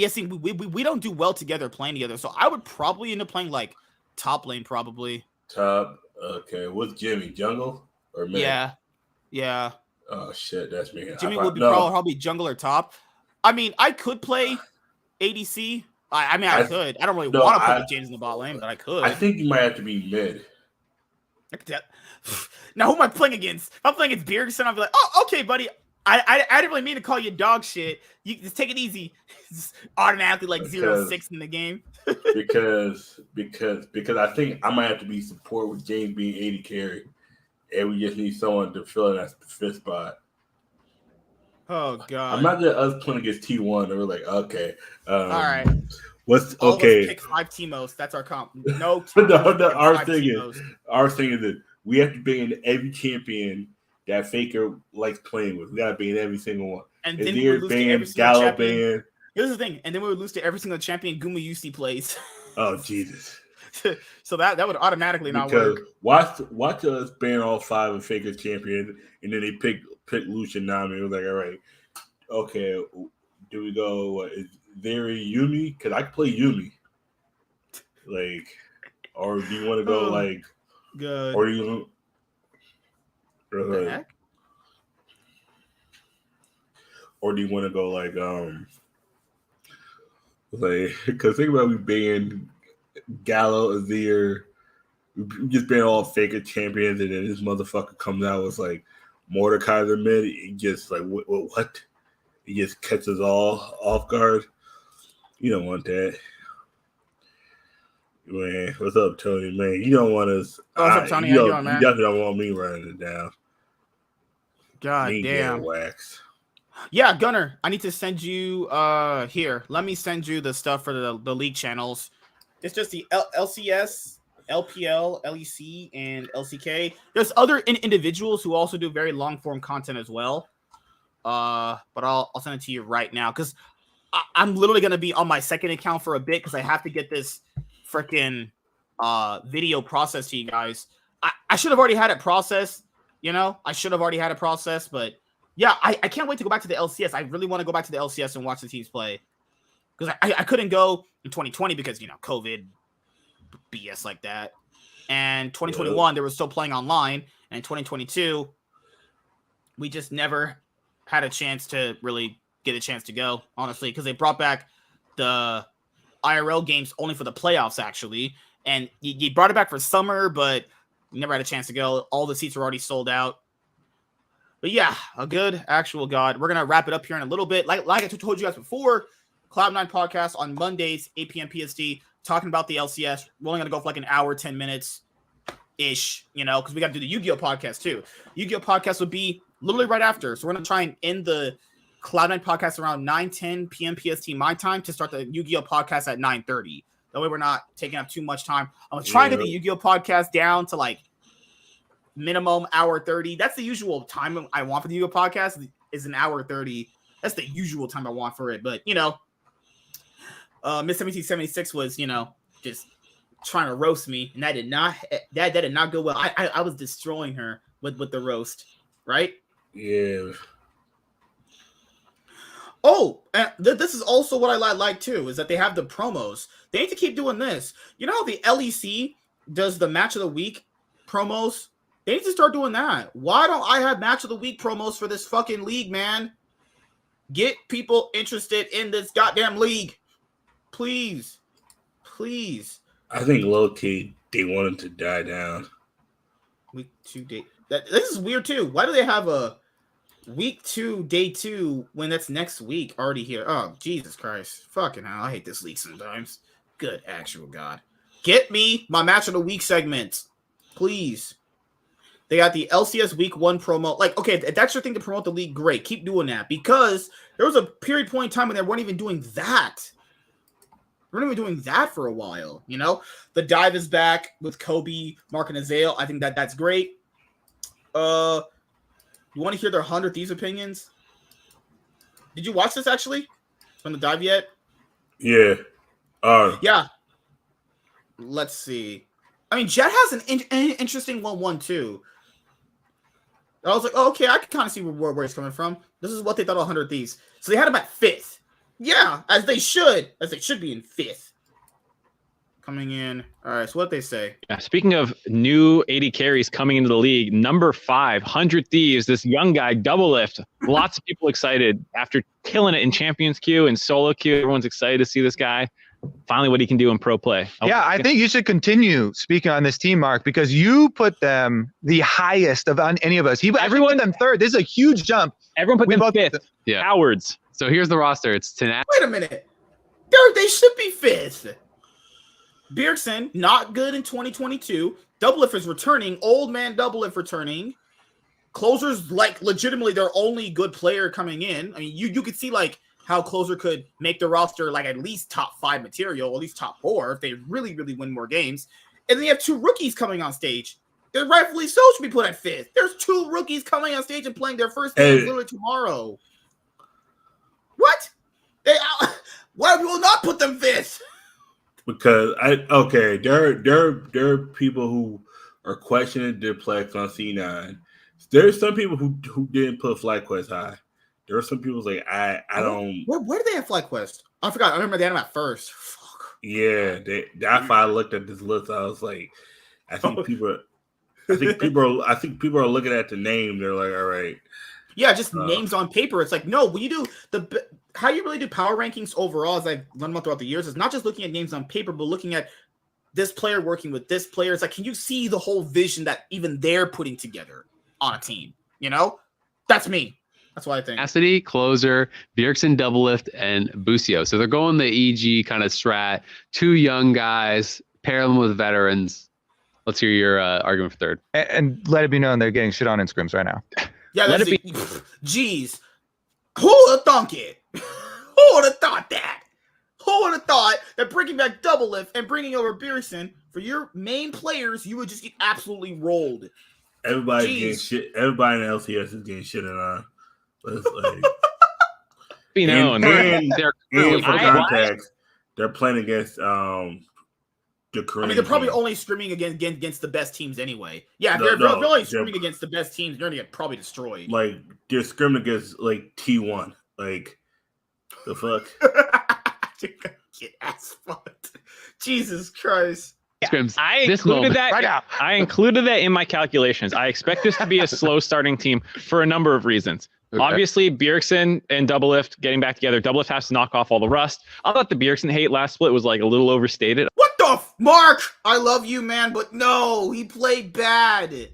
see, we don't do well together playing together, so I would probably end up playing like top lane, probably. Top, okay. What's Jimmy? Jungle or mid? Yeah. Oh shit, that's me. Jimmy would be probably jungle or top. I mean, I could play ADC. I could. I don't really want to play with James in the bot lane, but I could. I think you might have to be mid. Now, who am I playing against? If I'm playing against Bjergsen, I'll be like, oh, okay, buddy. I didn't really mean to call you dog shit. You just take it easy. Just automatically like 0-6 in the game. because I think I might have to be support with James being 80 carry, and we just need someone to fill in that fifth spot. Oh god! Imagine us playing against T1, and we're like, okay, all right. What's all okay? Of us pick 5 T-most. That's our comp. No, our thing is that we have to be in every champion that Faker likes playing with. We gotta be in every single one. And then we would lose to every single Gallo champion. band. Here's the thing, and then we would lose to every single champion Guma UC plays. Oh Jesus! So that would automatically not work. Watch us ban all 5 of Faker's champions, and then they pick Lucian Nami. We're like, all right, okay, do we go? What is there Yumi? Because I can play Yumi. Like, or do you want to go like? Good. Or do you? What the heck? Or do you want to go like because think about we banned Gallo, Azir, we just banned all Faker champions, and then this motherfucker comes out with like Mordecai the mid. He just like what? He just catches all off guard. You don't want that. Man, what's up, Tony? Man, you don't want us. What's up, Tony? How you doing, man? You definitely don't want me running it down. God damn. Wax. Yeah, Gunner, I need to send you here. Let me send you the stuff for the league channels. It's just the LCS, LPL, LEC, and LCK. There's other individuals who also do very long form content as well. But I'll send it to you right now because I'm literally gonna be on my second account for a bit because I have to get this freaking video processed to you guys. I should have already had it processed. I should have already had it processed, but yeah, I can't wait to go back to the LCS. I really want to go back to the LCS and watch the teams play because I couldn't go in 2020 because, COVID, BS like that. And 2021, they were still playing online. And 2022, we just never had a chance to really get a chance to go, honestly, because they brought back the IRL games only for the playoffs, actually. And you brought it back for summer, but you never had a chance to go. All the seats were already sold out. But yeah, a good actual God. We're going to wrap it up here in a little bit. Like I told you guys before, Cloud9 podcast on Mondays, 8 p.m. PST, talking about the LCS. We're only going to go for like an hour, 10 minutes-ish, because we got to do the Yu-Gi-Oh! Podcast too. Yu-Gi-Oh! Podcast would be literally right after. So we're going to try and end the Cloud9 podcast around 9-10 p.m. PST my time to start the Yu-Gi-Oh! Podcast at 9:30. That way we're not taking up too much time. I'm trying to get the Yu-Gi-Oh! Podcast down to like minimum hour 30. That's the usual time I want for the Yu-Gi-Oh! Podcast is an hour 30. That's the usual time I want for it. But, Miss 1776 was, just trying to roast me. And that did not go well. I was destroying her with the roast, right? Yeah. Oh, this is also what I like too, is that they have the promos. They need to keep doing this. You know how the LEC does the match of the week promos? They need to start doing that. Why don't I have match of the week promos for this fucking league, man? Get people interested in this goddamn league. Please. Please. I think low-key, they want him to die down. Week 2, day. This is weird too. Why do they have a week 2, day 2 when that's next week already here? Oh, Jesus Christ. Fucking hell. I hate this league sometimes. Good actual God. Get me my match of the week segments. Please. They got the LCS week 1 promo. Like, okay, if that's your thing to promote the league, great. Keep doing that. Because there was a point in time when they weren't even doing that. They weren't even doing that for a while, The dive is back with Kobe, Mark, and Azael. I think that's great. You want to hear their 100 Thieves opinions? Did you watch this, actually? From the dive yet? Yeah. Yeah. Let's see. I mean, Jet has an interesting 1-1 too. I was like, oh, okay, I can kind of see where it's coming from. This is what they thought of 100 Thieves. So they had him at 5th. Yeah, as they should be in 5th. Coming in. All right, so what they say. Yeah, speaking of new 80 carries coming into the league, number 5, 100 Thieves, this young guy, double lift. Lots of people excited after killing it in Champions Queue and Solo Queue. Everyone's excited to see this guy. finally what he can do in pro play. Yeah, I think you should continue speaking on this team, Mark, because you put them the highest of any of us. Everyone put them third. This is a huge jump. Everyone put them fifth. Yeah. Cowards. So here's the roster. It's Tenacity. Wait a minute. They should be fifth. Bjergsen, not good in 2022. Doublelift is returning. Old man Doublelift returning. Closer's like legitimately their only good player coming in. I mean, you could see like how Closer could make the roster like at least top 5 material, at least top 4 if they really, really win more games. And then you have 2 rookies coming on stage. They rightfully so should be put at 5th. There's 2 rookies coming on stage and playing their first game literally tomorrow. What? Why will we not put them 5th? Because there are people who are questioning their plex on C9. There's some people who didn't put FlyQuest high. There are some people like I don't. Where do they have FlyQuest? I forgot. I remember they had them at first. Fuck. Yeah, that's why I looked at this list. I was like, I think people are looking at the name. They're like, all right. Yeah, just names on paper. It's like, no, when you do how you really do power rankings overall, as I've learned about throughout the years, is not just looking at names on paper, but looking at this player working with this player. It's like, can you see the whole vision that even they're putting together on a team? You know, that's me. That's what I think. Tenacity, Closer, Bjergsen, Doublelift, and Busio. So they're going the EG kind of strat. 2 young guys, pair them with veterans. Let's hear your argument for third. And let it be known they're getting shit on in scrims right now. Yeah, let it be. Jeez, who would have thunk it? Who would have thought that? Who would have thought that bringing back Doublelift and bringing over Bjergsen for your main players, you would just get absolutely rolled? Everybody getting shit. Everybody in LCS is getting shit on. But it's like, and for context, they're playing against the Korean. I mean, they're probably only scrimming against the best teams anyway. Yeah, they're only scrimming against the best teams. They're gonna get probably destroyed. Like they're scrimming against like T1. Like the fuck. Get ass fucked. Jesus Christ. Scrims. I included that in my calculations. I expect this to be a slow starting team for a number of reasons. Okay. Obviously, Bjergsen and Doublelift getting back together. Doublelift has to knock off all the rust. I thought the Bjergsen hate last split was like a little overstated. What the Mark? I love you, man, but no, he played bad.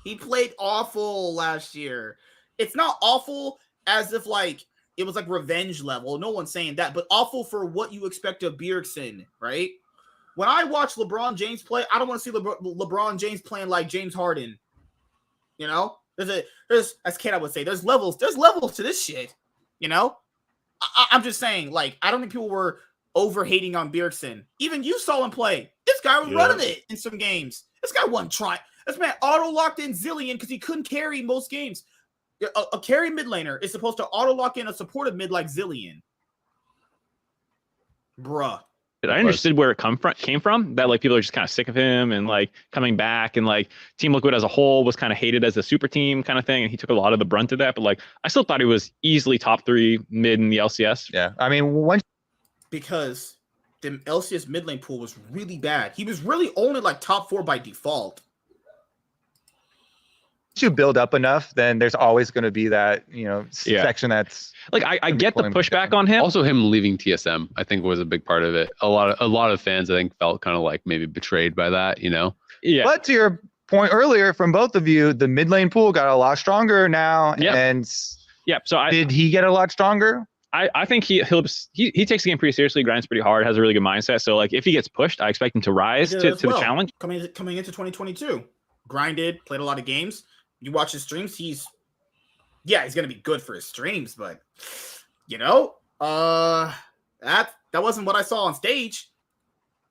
He played awful last year. It's not awful as if like it was like revenge level. No one's saying that, but awful for what you expect of Bjergsen, right? When I watch LeBron James play, I don't want to see LeBron James playing like James Harden. You know? There's as Kate I would say, there's levels to this shit. You know? I'm just saying, like, I don't think people were over hating on Bjergsen. Even you saw him play. This guy was running it in some games. This guy wasn't trying. This man auto locked in Zillion because he couldn't carry most games. A carry mid laner is supposed to auto lock in a supportive mid like Zillion. Bruh. I understood where it came from, that like people are just kind of sick of him and like coming back, and like Team Liquid as a whole was kind of hated as a super team kind of thing, and he took a lot of the brunt of that. But like I still thought he was easily top 3 mid in the LCS. Yeah, I mean because the LCS mid lane pool was really bad. He was really only like top 4 by default. You build up enough, then there's always going to be that, you know, section that's like I get the pushback on him. Also, him leaving TSM, I think, was a big part of it. A lot of fans, I think, felt kind of like maybe betrayed by that, you know. Yeah. But to your point earlier from both of you, the mid lane pool got a lot stronger now. Yep. And so did he get a lot stronger? I think he takes the game pretty seriously, grinds pretty hard, has a really good mindset. So like if he gets pushed, I expect him to rise to the challenge. Coming into 2022, grinded, played a lot of games. You watch his streams, he's gonna be good for his streams, but you know, that wasn't what I saw on stage.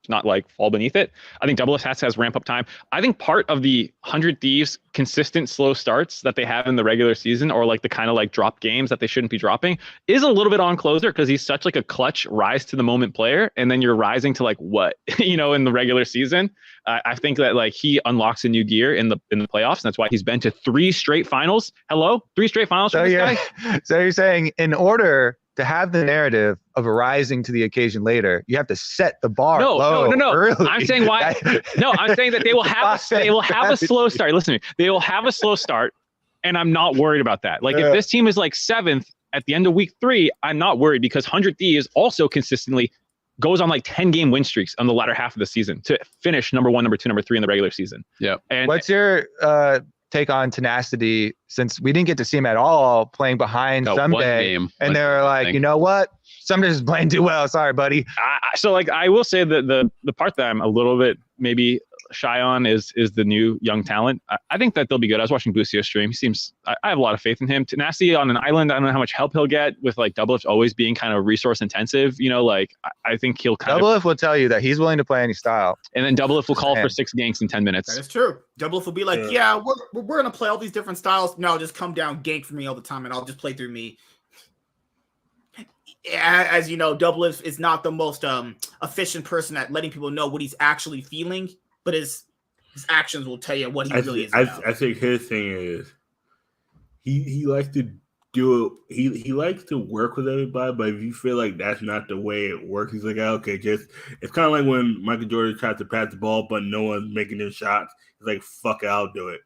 Not like fall beneath it. I think Doublelift has ramp up time. I think part of the 100 Thieves consistent slow starts that they have in the regular season, or like the kind of like drop games that they shouldn't be dropping, is a little bit on Closer because he's such like a clutch rise to the moment player, and then you're rising to like what you know in the regular season. I think that like he unlocks a new gear in the playoffs, and that's why he's been to 3 straight finals. 3 straight finals for this guy. So you're saying in order to have the narrative of rising to the occasion later, you have to set the bar low. No. Early. I'm saying why? No, I'm saying that they will have a slow start. Listen to me. They will have a slow start, and I'm not worried about that. Like if this team is like 7th at the end of week 3, I'm not worried because 100 Thieves also consistently goes on like 10-game win streaks on the latter half of the season to finish number 1, number 2, number 3 in the regular season. Yeah. And what's your take on tenacity, since we didn't get to see him at all playing behind someday, and they were like, you know what, Sumner's is playing too well. Sorry, buddy. So like, I will say that the part that I'm a little bit maybe shy on is the new young talent. I think that they'll be good. I was watching Bucio stream. He seems, I have a lot of faith in him. Tenacity on an island, I don't know how much help he'll get with like Doublelift always being kind of resource intensive. You know, like I think he'll kind Doublelift will tell you that he's willing to play any style. And then Doublelift will call for 6 ganks in 10 minutes. That is true. Doublelift will be like, yeah, we're going to play all these different styles. No, just come down, gank for me all the time, and I'll just play through me. As you know, Doublelift is not the most efficient person at letting people know what he's actually feeling, but his actions will tell you what he really is about. I think his thing is he likes to do it. He likes to work with everybody, but if you feel like that's not the way it works, he's like, okay, it's kind of like when Michael Jordan tried to pass the ball, but no one's making their shots. He's like, fuck it, I'll do it.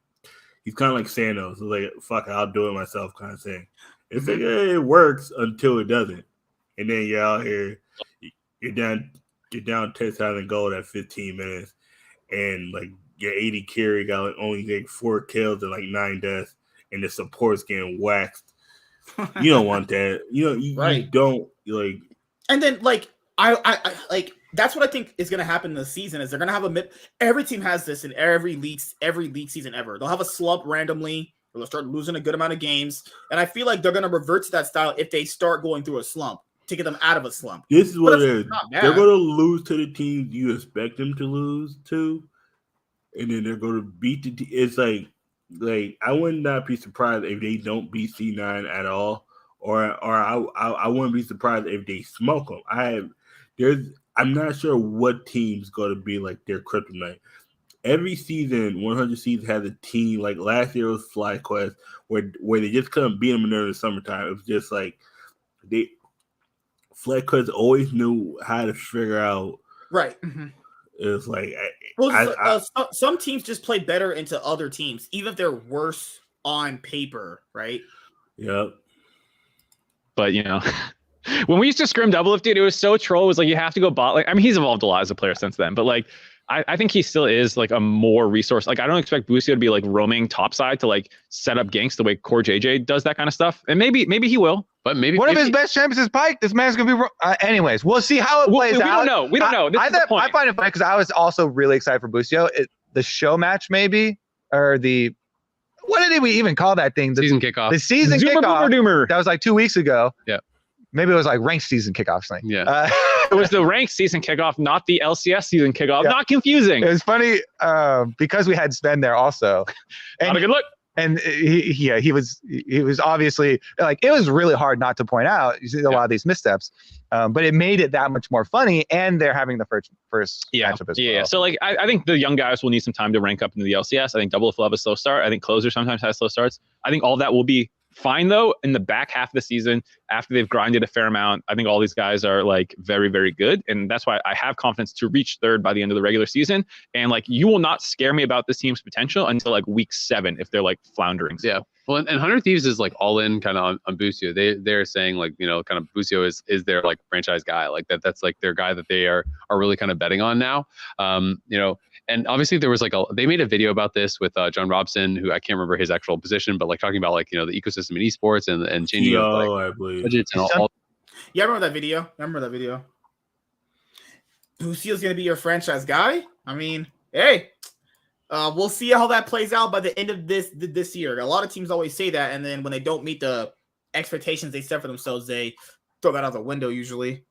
He's kind of like Sanos. He's like, fuck it, I'll do it myself kind of thing. It's like, it works until it doesn't. And then you're out here, you're down 10,000 gold at 15 minutes, and like your 80 carry got like only like 4 kills and like 9 deaths, and the support's getting waxed. You don't want that. You don't like. And then like I like that's what I think is going to happen this season is they're going to have every team has this in every league season ever. They'll have a slump randomly. They'll start losing a good amount of games, and I feel like they're going to revert to that style if they start going through a slump to get them out of a slump. This is what it is. They're going to lose to the teams you expect them to lose to, and then they're going to beat the team. It's like I would not be surprised if they don't beat C9 at all, or I wouldn't be surprised if they smoke them. I'm not sure what team's going to be like their kryptonite. Every season, 100 seasons has a team. Like last year was FlyQuest, where they just couldn't beat them during the summertime. It was just like FlyQuest always knew how to figure out. Right. Mm-hmm. It was like, some teams just play better into other teams, even if they're worse on paper, right? Yep. But when we used to scrim Doublelift, dude, it was so troll. It was like you have to go bot. Like, I mean, he's evolved a lot as a player since then, but like, I think he still is like a more resource. Like, I don't expect Bucio to be like roaming topside to like set up ganks the way Core JJ does that kind of stuff. And maybe he will, but maybe one of his best champs is Pike. This man's gonna be. Anyways, we'll see how it plays out. We don't know. This is the point. I find it funny because I was also really excited for Bucio. The show match, maybe, or what did we even call that thing? The season kickoff. The season Zoomer kickoff. Doomer. That was like 2 weeks ago. Yeah. Maybe it was like ranked season kickoff thing. Yeah. It was the ranked season kickoff, not the LCS season kickoff. Yeah. Not confusing. It was funny because we had Sven there also. And, not a good look. And he was obviously like, it was really hard not to point out a lot of these missteps, but it made it that much more funny. And they're having the first matchup as well. Yeah. So like, I think the young guys will need some time to rank up into the LCS. I think Doublelift will have a slow start. I think Closer sometimes has slow starts. I think all that will be fine though in the back half of the season after they've grinded a fair amount. I think all these guys are like very, very good, and that's why I have confidence to reach third by the end of the regular season. And like, you will not scare me about this team's potential until like week 7 if they're like floundering. Yeah. Well, and 100 Thieves is like all in kind of on Bucio. They're saying like, kind of Bucio is their like franchise guy. Like that's like their guy that they are really kind of betting on now. And obviously there was like they made a video about this with John Robson, who I can't remember his actual position, but like talking about like, the ecosystem in esports and changing I believe. budgets and all. Yeah, I remember that video. Bucio's going to be your franchise guy. I mean, hey, we'll see how that plays out by the end of this year. A lot of teams always say that, and then when they don't meet the expectations they set for themselves, they throw that out the window usually.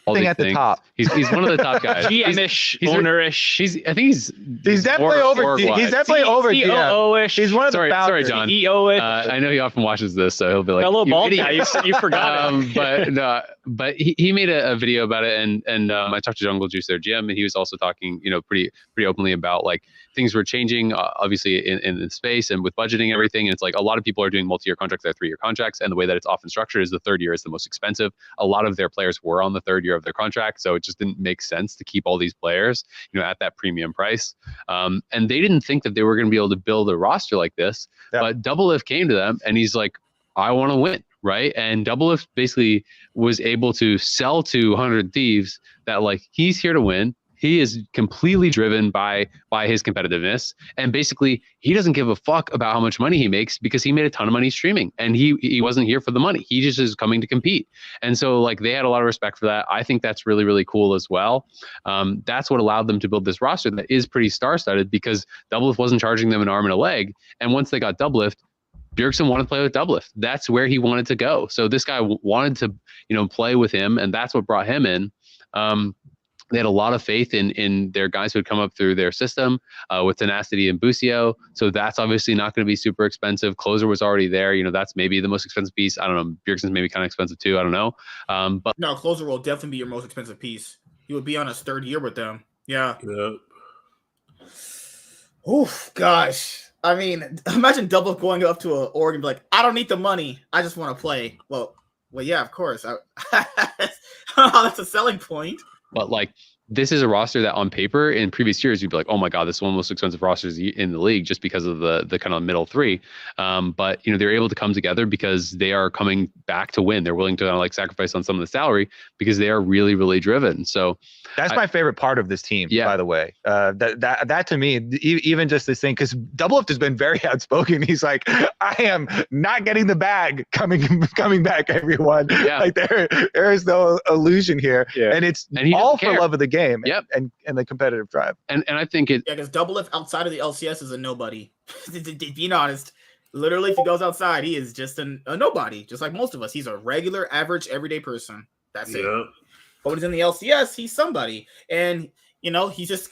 At the top. He's one of the top guys. GM-ish, owner-ish. I think he's definitely over. He's definitely over. COO-ish. He's one of the founders. Sorry, John. CEO-ish. I know he often watches this, so he'll be like, a little bald guy. You forgot it. But he made a video about it, and I talked to Jungle Juice, their GM, and he was also talking, pretty openly about like things were changing, obviously in the space and with budgeting and everything. And it's like a lot of people are doing multi-year contracts, they're 3-year contracts, and the way that it's often structured is the third year is the most expensive. A lot of their players were on the third year of their contract, so it just didn't make sense to keep all these players, at that premium price. And they didn't think that they were going to be able to build a roster like this. But Doublelift came to them, and he's like, I want to win. right? And Doublelift basically was able to sell to 100 Thieves that like he's here to win. He is completely driven by his competitiveness, and basically he doesn't give a fuck about how much money he makes because he made a ton of money streaming, and he wasn't here for the money. He just is coming to compete, and so like they had a lot of respect for that. I think that's really really cool as well. That's what allowed them to build this roster that is pretty star-studded because Doublelift wasn't charging them an arm and a leg, and once they got Doublelift, Bjergsen wanted to play with Doublelift. That's where he wanted to go. So this guy wanted to play with him, and that's what brought him in. They had a lot of faith in their guys who had come up through their system with Tenacity and Busio. So that's obviously not going to be super expensive. Closer was already there. That's maybe the most expensive piece. I don't know. Bjergsen's maybe kind of expensive too. I don't know. But no, Closer will definitely be your most expensive piece. He would be on his 3rd year with them. Yeah. Yep. Oof, gosh. I mean, imagine Doublelift going up to an org and be like, I don't need the money. I just want to play. Well, yeah, of course. I don't know how that's a selling point. But like, this is a roster that on paper in previous years, you'd be like, oh my God, this is one of the most expensive rosters in the league just because of the kind of middle three. But, they're able to come together because they are coming back to win. They're willing to like sacrifice on some of the salary because they are really, really driven. So that's my favorite part of this team, by the way. That to me, even just this thing, because Doublelift has been very outspoken. He's like, I am not getting the bag coming back, everyone. Yeah. Like there is no illusion here. Yeah. And it's all for love of the game. And the competitive drive. And I think it... Yeah, because Doublelift outside of the LCS is a nobody. Being honest, literally, if he goes outside, he is just a nobody, just like most of us. He's a regular, average, everyday person. That's it. But when he's in the LCS, he's somebody. And, he's just...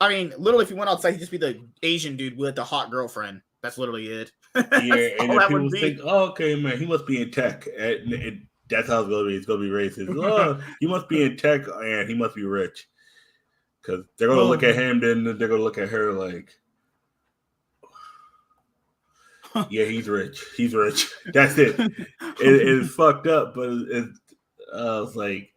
I mean, literally, if he went outside, he'd just be the Asian dude with the hot girlfriend. That's literally it. Yeah, and then people think, oh, okay, man, he must be in tech. That's how it's going to be. It's going to be racist. Oh, he must be in tech, and he must be rich. Because they're going to look at him, then they're going to look at her like, yeah, he's rich. He's rich. That's it. It's fucked up, but it's like...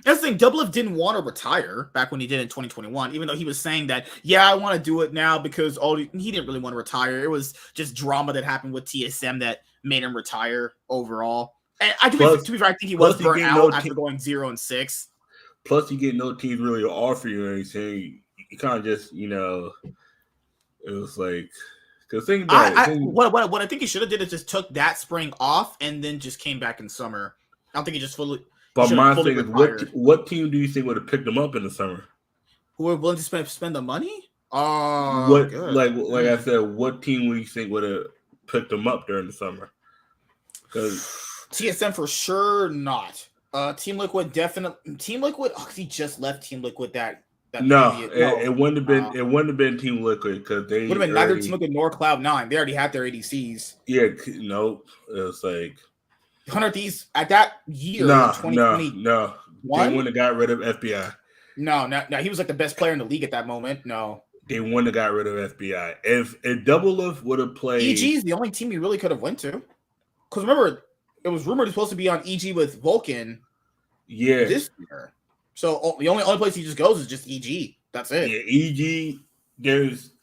That's the thing. Doublelift didn't want to retire back when he did in 2021, even though he was saying that, yeah, I want to do it now because he didn't really want to retire. It was just drama that happened with TSM that made him retire overall. And to be fair, I think he was burnt out after going 0-6. Plus, you get no teams really offer you anything. You kind of just, it was like, because think about it. What I think he should have did is just took that spring off and then just came back in summer. I don't think he just fully. But my thing is, what team do you think would have picked him up in the summer? Who were willing to spend the money? Like I said, what team would you think would have picked him up during the summer? Because TSM for sure not. Team Liquid definitely. Team Liquid. Oh, he just left Team Liquid. It wouldn't have been. It wouldn't have been Team Liquid because they would have been neither Team Liquid nor Cloud9. They already had their ADCs. Yeah, no, it was like 100 Thieves at that year. No. They wouldn't have got rid of FBI. No. He was like the best player in the league at that moment. No, they wouldn't have got rid of FBI. If Doublelift would have played, EG is the only team he really could have went to. Because remember, it was rumored he's supposed to be on EG with Vulcan. Yeah, this year. So the only place he just goes is just EG. That's it. Yeah, EG. There's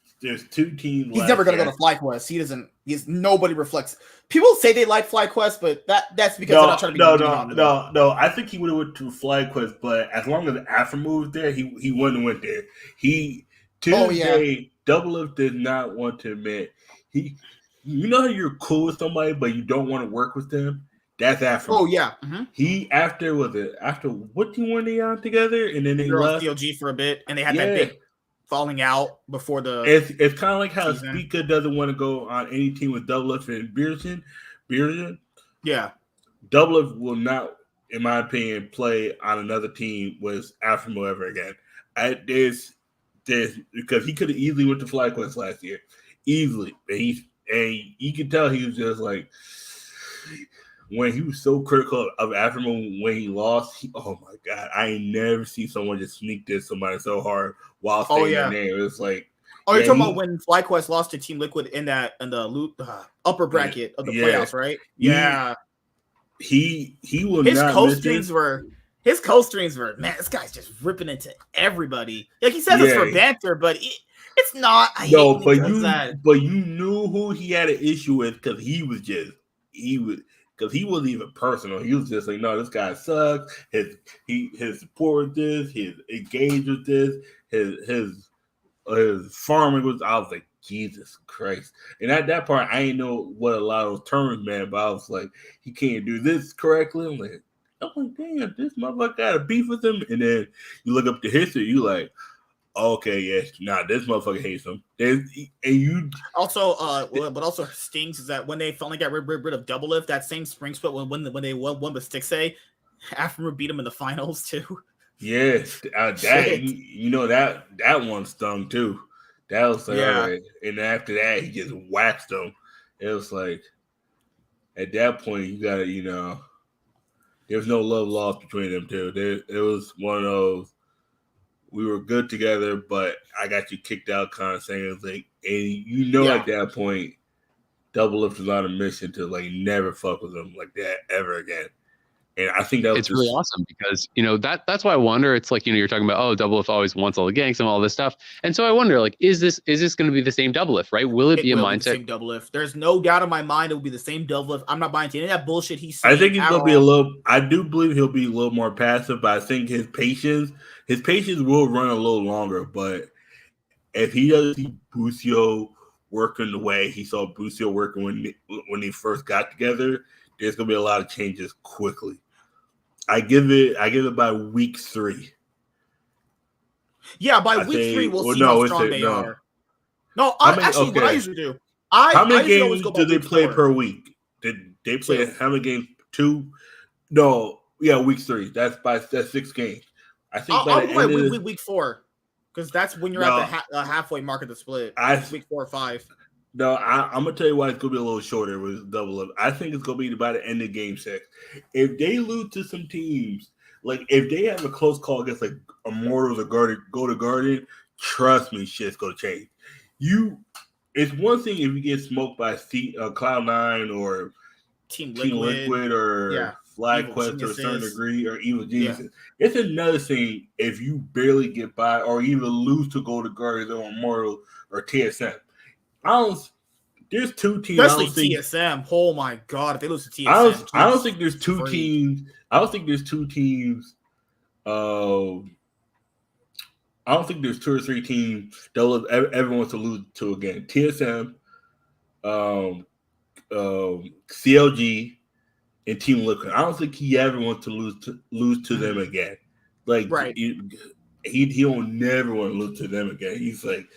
two teams. He's never gonna go to FlyQuest. He doesn't. Nobody reflects. People say they like FlyQuest, but that's because they're not trying to be. No. I think he would have went to FlyQuest, but as long as Afro was there, he wouldn't have went there. Doublelift did not want to admit you know how you're cool with somebody, but you don't want to work with them. That's Afro. Oh yeah. Mm-hmm. He after what team were they on together, and then they left CLG for a bit, and they had that big falling out before the. It's kind of like how Speaker doesn't want to go on any team with Doublelift and Bjergsen. Yeah, Doublelift will not, in my opinion, play on another team with Afro ever again. There's because he could have easily went to FlyQuest last year, easily, and you can tell he was just like. When he was so critical of Afro when he lost, oh my God, I ain't never seen someone just sneak this somebody so hard while saying their name. It was like, you're talking about when FlyQuest lost to Team Liquid in the upper bracket of the playoffs, right? Yeah, he will his not. His co-streams were man. This guy's just ripping into everybody. Like he says it's for banter, but it's not. But you knew who he had an issue with because he was because he wasn't even personal. He was just like, no, this guy sucks. His support with this, his engaged with this, his farming was. I was like, Jesus Christ. And at that part, I didn't know what a lot of those terms meant, but I was like, he can't do this correctly. I'm like, damn, this motherfucker got a beef with him. And then you look up the history, you like, okay, yeah, this motherfucker hates him. And you also, what also stings is that when they finally got rid of Double Lift, that same spring split when they won with Stixay, Afro beat him in the finals too. Yes, that one stung too. That was like, all right. And after that, he just waxed him. It was like, at that point, you gotta, there was no love lost between them two. It was one of those, we were good together, but I got you kicked out kind of thing. It was like, and at that point, Double Lift was on a mission to like never fuck with him like that ever again. And I think it's really awesome because that's why I wonder. It's like you're talking about Double Lift always wants all the ganks and all this stuff, and so I wonder like is this going to be the same Double Lift, right? Will it be a mindset? The same Double Lift. There's no doubt in my mind it will be the same Double Lift. I'm not buying into any of that bullshit he's saying. I think he's going to be a little. I do believe he'll be a little more passive, but I think his patience will run a little longer. But if he doesn't see Busio working the way he saw Busio working when they first got together, there's going to be a lot of changes quickly. I give it by week 3. Yeah, by week 3 we'll see how strong they are. No, what I usually do. How many games do they play per week? Did they play how many games? 2? No, yeah, week 3. That's 6 games. I think by the end of week 4, because that's when you're at the halfway mark of the split. Week 4 or 5. No, I'm gonna tell you why it's gonna be a little shorter with Double Up. I think it's gonna be by the end of Game 6. If they lose to some teams, like if they have a close call against like Immortals or Go to Guardian, trust me, shit's gonna change. It's one thing if you get smoked by Cloud9 or Team Liquid or Flag Quest to a certain degree or Evil Geniuses. Yeah. It's another thing if you barely get by or even lose to Go to Guardian or Immortal or TSM. There's 2 teams. Especially TSM. Oh my god, if they lose to TSM. I don't think there's 2 teams. I don't think there's 2 teams. I don't think there's 2 or 3 teams that everyone wants to lose to again. TSM, CLG, and Team Liquid. I don't think he ever wants to lose to them again. Like he don't never want to lose to them again. He's like.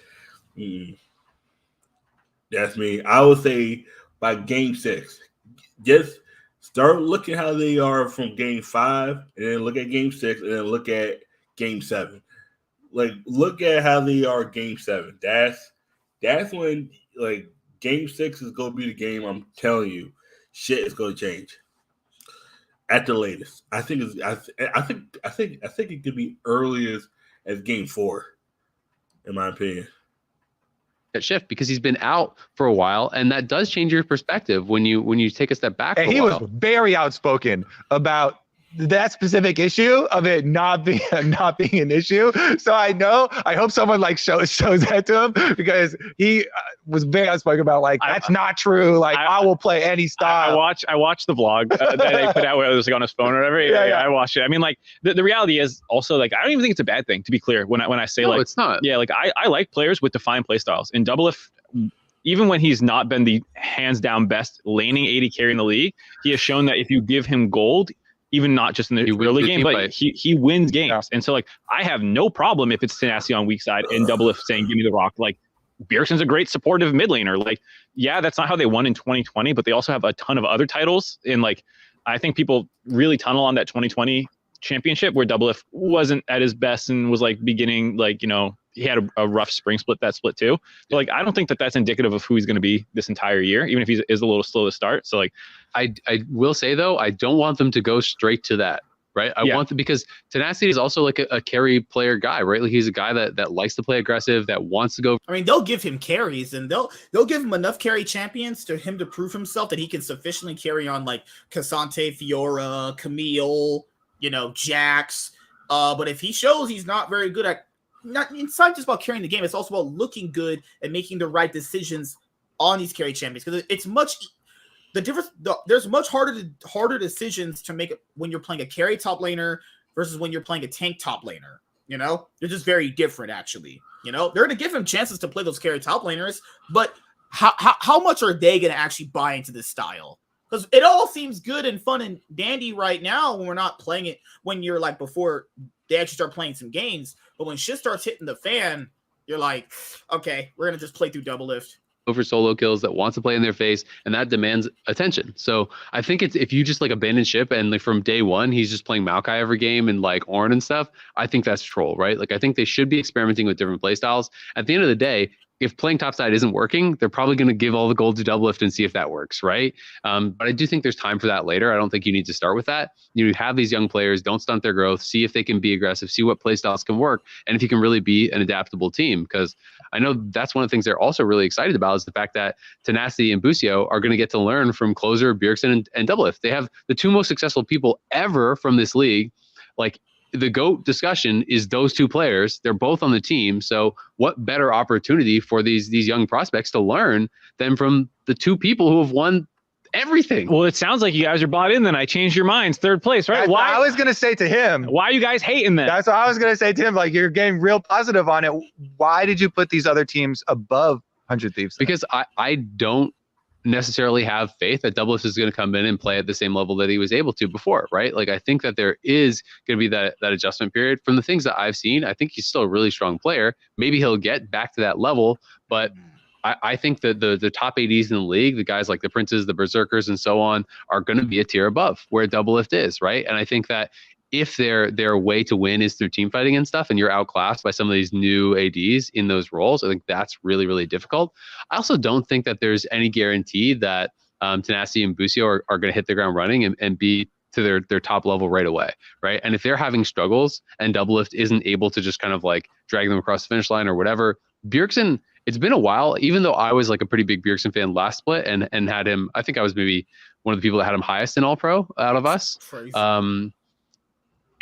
That's me. I would say by Game 6, just start looking how they are from Game 5, and then look at Game 6, and then look at Game 7. Like, look at how they are Game 7. That's when like Game 6 is going to be the game. I'm telling you, shit is going to change at the latest. I think it could be early as Game 4, in my opinion. That shift because he's been out for a while, and that does change your perspective when you take a step back. And he was very outspoken about that specific issue of it not being an issue. So I hope someone like shows that to him because he was very outspoken about like that's not true. Like I will play any style. I watched the vlog that they put out where it was like on his phone or whatever. Yeah, I watched it. I mean, like the reality is also like I don't even think it's a bad thing, to be clear. When I say like it's not. Yeah, like I like players with defined play styles. In Double If, even when he's not been the hands down best laning AD carry in the league, he has shown that if you give him gold, even not just in the early game, but he wins games. Yeah. And so, like, I have no problem if it's Tenacity on weak side and Double If saying, give me the rock. Like, Bjergsen's a great supportive mid laner. Like, yeah, that's not how they won in 2020, but they also have a ton of other titles. And, like, I think people really tunnel on that 2020 championship where Double If wasn't at his best and was, like, beginning, like, he had a rough spring split, that split too. But like, I don't think that that's indicative of who he's going to be this entire year, even if he is a little slow to start. So like, I will say though, I don't want them to go straight to that, right? I want them because Tenacity is also like a carry player guy, right? Like he's a guy that likes to play aggressive, that wants to go. I mean, they'll give him carries and they'll give him enough carry champions to him to prove himself that he can sufficiently carry on like Cassante, Fiora, Camille, Jax. But if he shows he's not very good at it's not just about carrying the game. It's also about looking good and making the right decisions on these carry champions. Because it's much the difference. There's much harder decisions to make when you're playing a carry top laner versus when you're playing a tank top laner. You know, they're just very different, actually. You know, they're going to give him chances to play those carry top laners, but how much are they going to actually buy into this style? Because it all seems good and fun and dandy right now when we're not playing it, when you're like before they actually start playing some games. But when shit starts hitting the fan, you're like, okay, we're going to just play through double lift. For solo kills that wants to play in their face, and that demands attention. So I think it's, if you just like abandon ship and like from day one he's just playing Maokai every game and like Ornn and stuff, I think that's troll, right? Like I think they should be experimenting with different playstyles. At the end of the day, if playing topside isn't working, they're probably going to give all the gold to double lift and see if that works, right? But I do think there's time for that later. I don't think you need to start with that. You have these young players, don't stunt their growth, see if they can be aggressive, see what playstyles can work, and if you can really be an adaptable team. Because I know that's one of the things they're also really excited about is the fact that Tenacity and Busio are going to get to learn from Closer, Bjergsen, and Doublelift. They have the two most successful people ever from this league. Like, the GOAT discussion is those two players. They're both on the team. So what better opportunity for these young prospects to learn than from the two people who have won everything? Well, it sounds like you guys are bought in. Then I changed your minds. Third place, right? That's why I was going to say to him. Why are you guys hating them? That's what I was going to say to him. Like, you're getting real positive on it. Why did you put these other teams above 100 Thieves? Because I don't necessarily have faith that Doublelift is going to come in and play at the same level that he was able to before, right? Like I think that there is going to be that adjustment period. From the things that I've seen, I think he's still a really strong player. Maybe he'll get back to that level, but I think that the top ADs in the league, the guys like the Princes, the Berserkers, and so on, are going to be a tier above where Doublelift is, right? And I think that if their way to win is through team fighting and stuff, and you're outclassed by some of these new ADs in those roles, I think that's really, really difficult. I also don't think that there's any guarantee that Tenacity and Busio are going to hit the ground running and be to their top level right away, right? And if they're having struggles and Doublelift isn't able to just kind of like drag them across the finish line or whatever, Bjergsen, it's been a while, even though I was like a pretty big Bjergsen fan last split and had him, I think I was maybe one of the people that had him highest in All Pro out of us.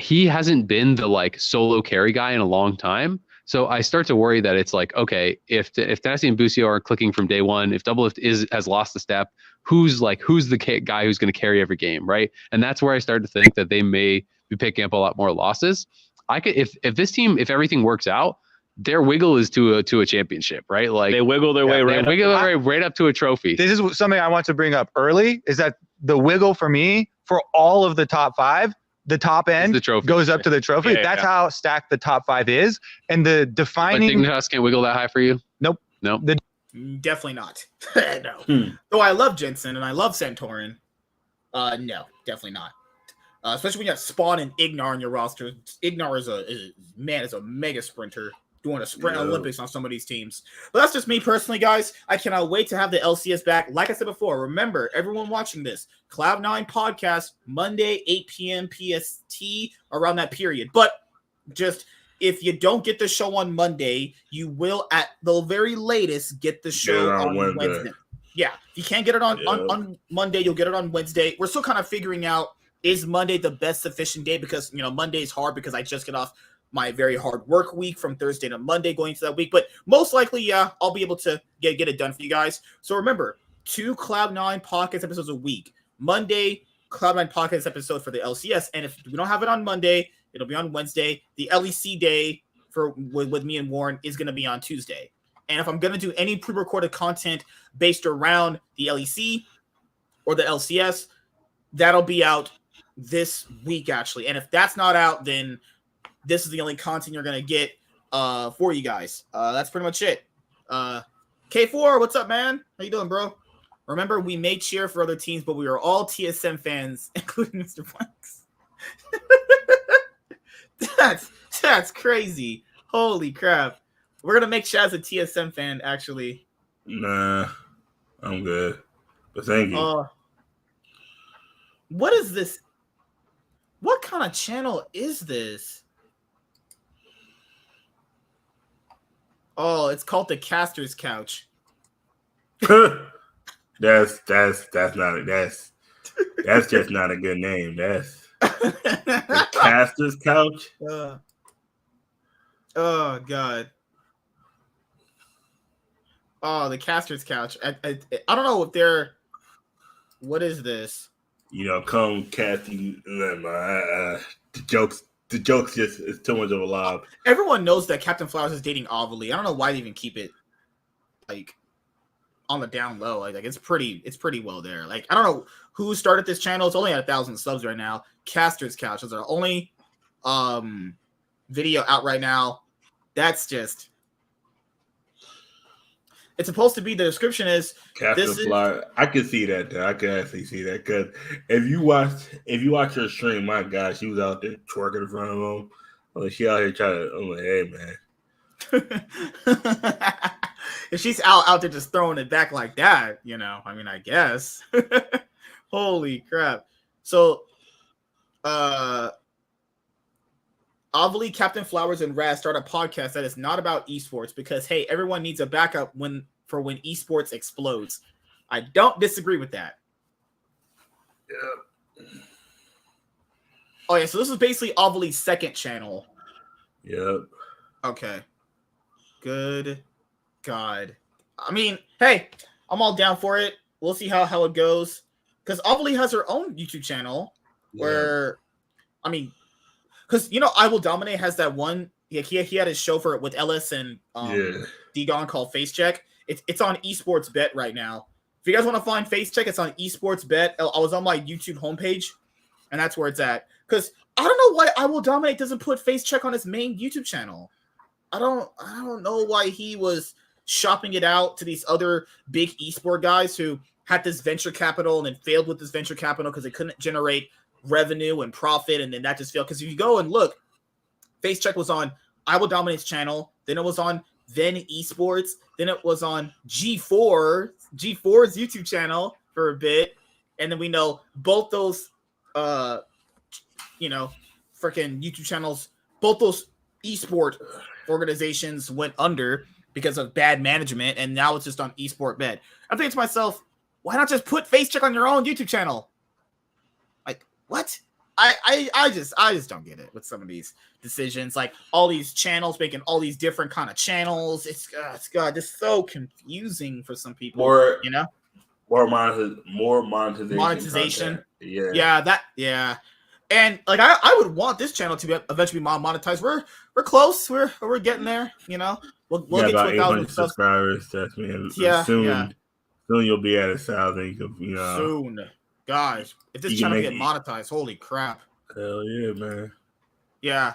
He hasn't been the like solo carry guy in a long time. So I start to worry that it's like, okay, if Tenacity and Busio are clicking from day one, if Doublelift has lost a step, who's the guy who's going to carry every game, right? And that's where I start to think that they may be picking up a lot more losses. If this team, if everything works out, their wiggle is to a championship, right? Like they wiggle their way right up to a trophy. This is something I want to bring up early, is that the wiggle for me, for all of the top five, the top end goes up to the trophy. That's how stacked the top five is. And the defining... But Dignitas can't wiggle that high for you? Nope. Definitely not. No. Though I love Jensen and I love Santorin. No, definitely not. Especially when you have Spawn and Ignar on your roster. Ignar is a mega sprinter doing a sprint Olympics on some of these teams. But that's just me personally, guys. I cannot wait to have the LCS back. Like I said before, remember, everyone watching this, Cloud9 podcast, Monday, 8 p.m. PST, around that period. But just, if you don't get the show on Monday, you will, at the very latest, get the show on Wednesday. Yeah, if you can't get it on Monday, you'll get it on Wednesday. We're still kind of figuring out, is Monday the best sufficient day? Because, Monday is hard because I just get off my very hard work week from Thursday to Monday going into that week. But most likely, yeah, I'll be able to get it done for you guys. So remember, 2 Cloud9 podcast episodes a week. Monday, Cloud9 podcast episode for the LCS. And if we don't have it on Monday, it'll be on Wednesday. The LEC day with me and Warren is going to be on Tuesday. And if I'm going to do any pre-recorded content based around the LEC or the LCS, that'll be out this week, actually. And if that's not out, then this is the only content you're going to get for you guys. That's pretty much it. K4, what's up, man? How you doing, bro? Remember, we may cheer for other teams, but we are all TSM fans, including Mr. Blanks. That's crazy. Holy crap. We're going to make Shaz a TSM fan, actually. Nah, I'm good. But thank you. What is this? What kind of channel is this? Oh, it's called the Caster's Couch. That's just not a good name. That's the Caster's Couch. Oh God. Oh, the Caster's Couch. I don't know if they're. What is this? Come Kathy. The jokes just is too much of a lob. Everyone knows that Captain Flowers is dating Ovalie. I don't know why they even keep it like on the down low. Like it's pretty well there. Like I don't know who started this channel. It's only at 1,000 subs right now. Caster's Couch is our only video out right now. That's just. It's supposed to be, the description is Captain Flyer. I can see that though. I can actually see that because if you watch her stream, my God, she was out there twerking in front of him. Like she out here trying to. I'm like, hey man. If she's out there just throwing it back like that, I mean, I guess. Holy crap! So, Ovalie, Captain Flowers, and Raz start a podcast that is not about esports because, hey, everyone needs a backup for when esports explodes. I don't disagree with that. Yeah. Oh, yeah, so this is basically Ovalie's second channel. Yep. Okay. Good God. I mean, hey, I'm all down for it. We'll see how it goes. Because Ovalie has her own YouTube channel where, I mean, because I Will Dominate has that one. Yeah, he had his show with Ellis and Degon called Face Check. It's on Esports Bet right now. If you guys want to find Face Check, it's on Esports Bet. I was on my YouTube homepage, and that's where it's at. Because I don't know why I Will Dominate doesn't put Face Check on his main YouTube channel. I don't know why he was shopping it out to these other big esport guys who had this venture capital and then failed with this venture capital because they couldn't generate revenue and profit, and then that just failed. Because if you go and look, Face Check was on I Will Dominate's channel, then it was on Then Esports, then it was on G4's YouTube channel for a bit, and then we know both those freaking YouTube channels, both those esport organizations went under because of bad management, and now it's just on Esport Bet. I'm thinking to myself, why not just put Face Check on your own YouTube channel? What? I just don't get it with some of these decisions. Like all these channels making all these different kind of channels. It's just so confusing for some people. More monetization. Monetization. Content. Yeah. And like I would want this channel to be eventually monetized. We're close. We're getting there. We'll get to 1,000 subscribers. That's me. Soon you'll be at 1,000. Soon. Guys, if this channel get monetized, holy crap. Hell yeah, man. Yeah.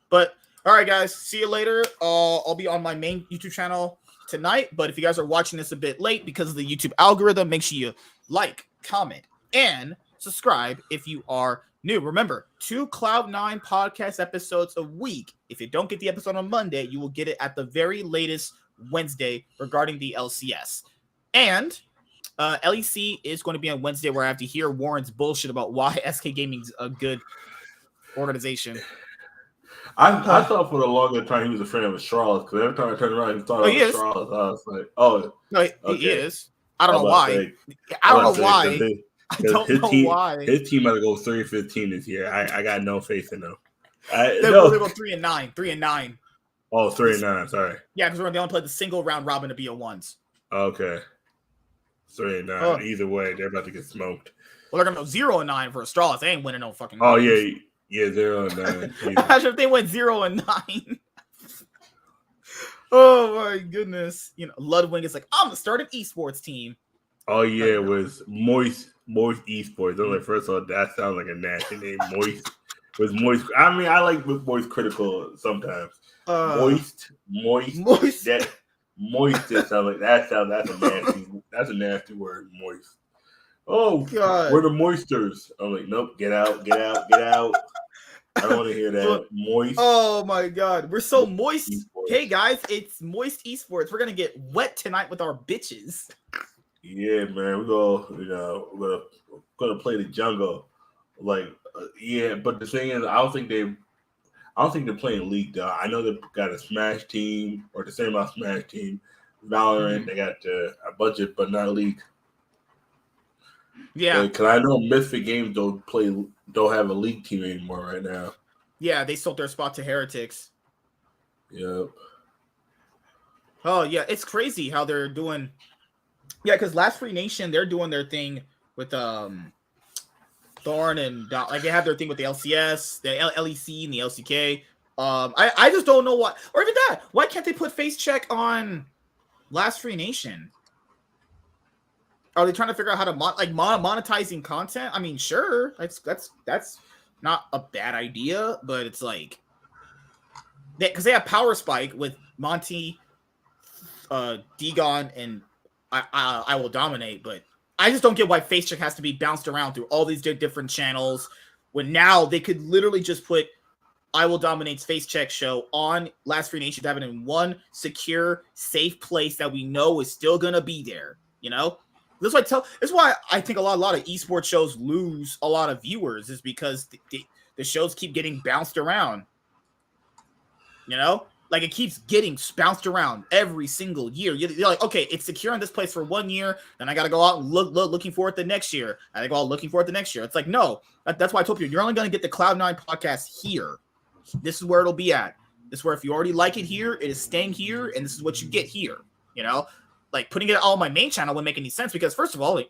But all right, guys, see you later. I'll be on my main YouTube channel tonight, but if you guys are watching this a bit late because of the YouTube algorithm, make sure you like, comment, and subscribe if you are new. Remember, 2 Cloud9 podcast episodes a week. If you don't get the episode on Monday, you will get it at the very latest Wednesday regarding the LCS. And LEC is going to be on Wednesday, where I have to hear Warren's bullshit about why SK Gaming's a good organization. I thought for the longest time he was a friend of Astralis, because every time I turned around, he thought of Astralis. I was like, no, okay. He is. I don't know why. I don't know why. His team might go 3-15 this year. I got no faith in them. They're going to go 3-9. 3-9. Oh, 3-9. Sorry. Yeah, because they only played the single round robin to BO1s. Okay. 3-9. Either way, they're about to get smoked. Well, they're going to go 0-9 for Astralis. They ain't winning no fucking. Oh games. Yeah, 0-9. Imagine if they went 0-9. Oh my goodness! Ludwig is like, I'm gonna start an esports team. Oh yeah, it was Moist Esports. I'm like, first of all, that sounds like a nasty name. Moist was Moist. I mean, I like Moist Critical sometimes. Moist. That Moist just sounds like that. That's a nasty word. Moist. Oh God, we're the moisters. I'm like, nope, get out. I don't want to hear that. Moist. Oh my God, we're so moist. Hey guys, it's Moist Esports. We're gonna get wet tonight with our bitches. Yeah, man, we're gonna play the jungle. Like, but the thing is, I don't think they're playing League though. I know they've got a Smash team or the same amount Smash team, Valorant. They got a budget, but not League. Yeah, because I know Misfit Games don't have a League team anymore right now. Yeah, they sold their spot to Heretics. Yep. Oh yeah, it's crazy how they're doing. Yeah, because Last Free Nation, they're doing their thing with Thorn and like they have their thing with the LCS, the LEC, and the LCK. I just don't know why, or even that. Why can't they put face check on Last Free Nation? Are they trying to figure out how to monetizing content? I mean, sure, that's not a bad idea, but it's like because they have Power Spike with Monty, Degon, and I Will Dominate, but I just don't get why face check has to be bounced around through all these different channels when now they could literally just put I Will Dominate's face check show on Last Free Nation to have it in one secure, safe place that we know is still gonna be there. You know, this is why I think a lot of esports shows lose a lot of viewers is because the shows keep getting bounced around. You know, like it keeps getting bounced around every single year. You're like, okay, it's secure in this place for 1 year, then I got to go out and looking for it the next year. And I go out looking for it the next year. It's like, no, that's why I told you, you're only going to get the Cloud9 podcast here. This is where it'll be at. This is where if you already like it here, it is staying here, and this is what you get here. You know, like putting it all on my main channel wouldn't make any sense because first of all, like,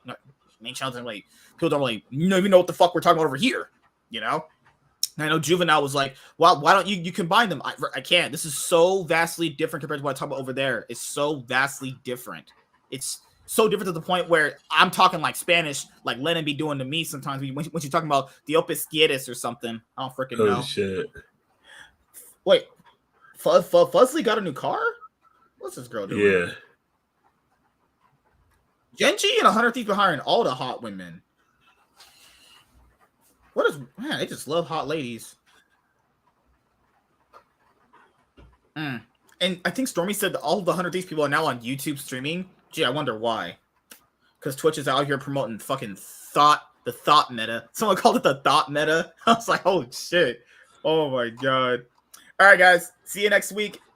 main channels don't really, people don't really even know what the fuck we're talking about over here. You know. And I know Juvenile was like, well, why don't you combine them? I can't. This is so vastly different compared to what I talk about over there. It's so vastly different. It's so different to the point where I'm talking like Spanish, like Lennon be doing to me sometimes when she's talking about the Opus Quieres or something. I don't freaking know. Oh, shit. Wait, Fuzzly got a new car? What's this girl doing? Yeah. GenG and 100 Thieves behind all the hot women. Man, they just love hot ladies. And I think Stormy said that all the 100 Thieves people are now on YouTube streaming. Gee, I wonder why. Because Twitch is out here promoting fucking the thought meta. Someone called it the thought meta. I was like, holy shit. Oh my god. All right, guys. See you next week.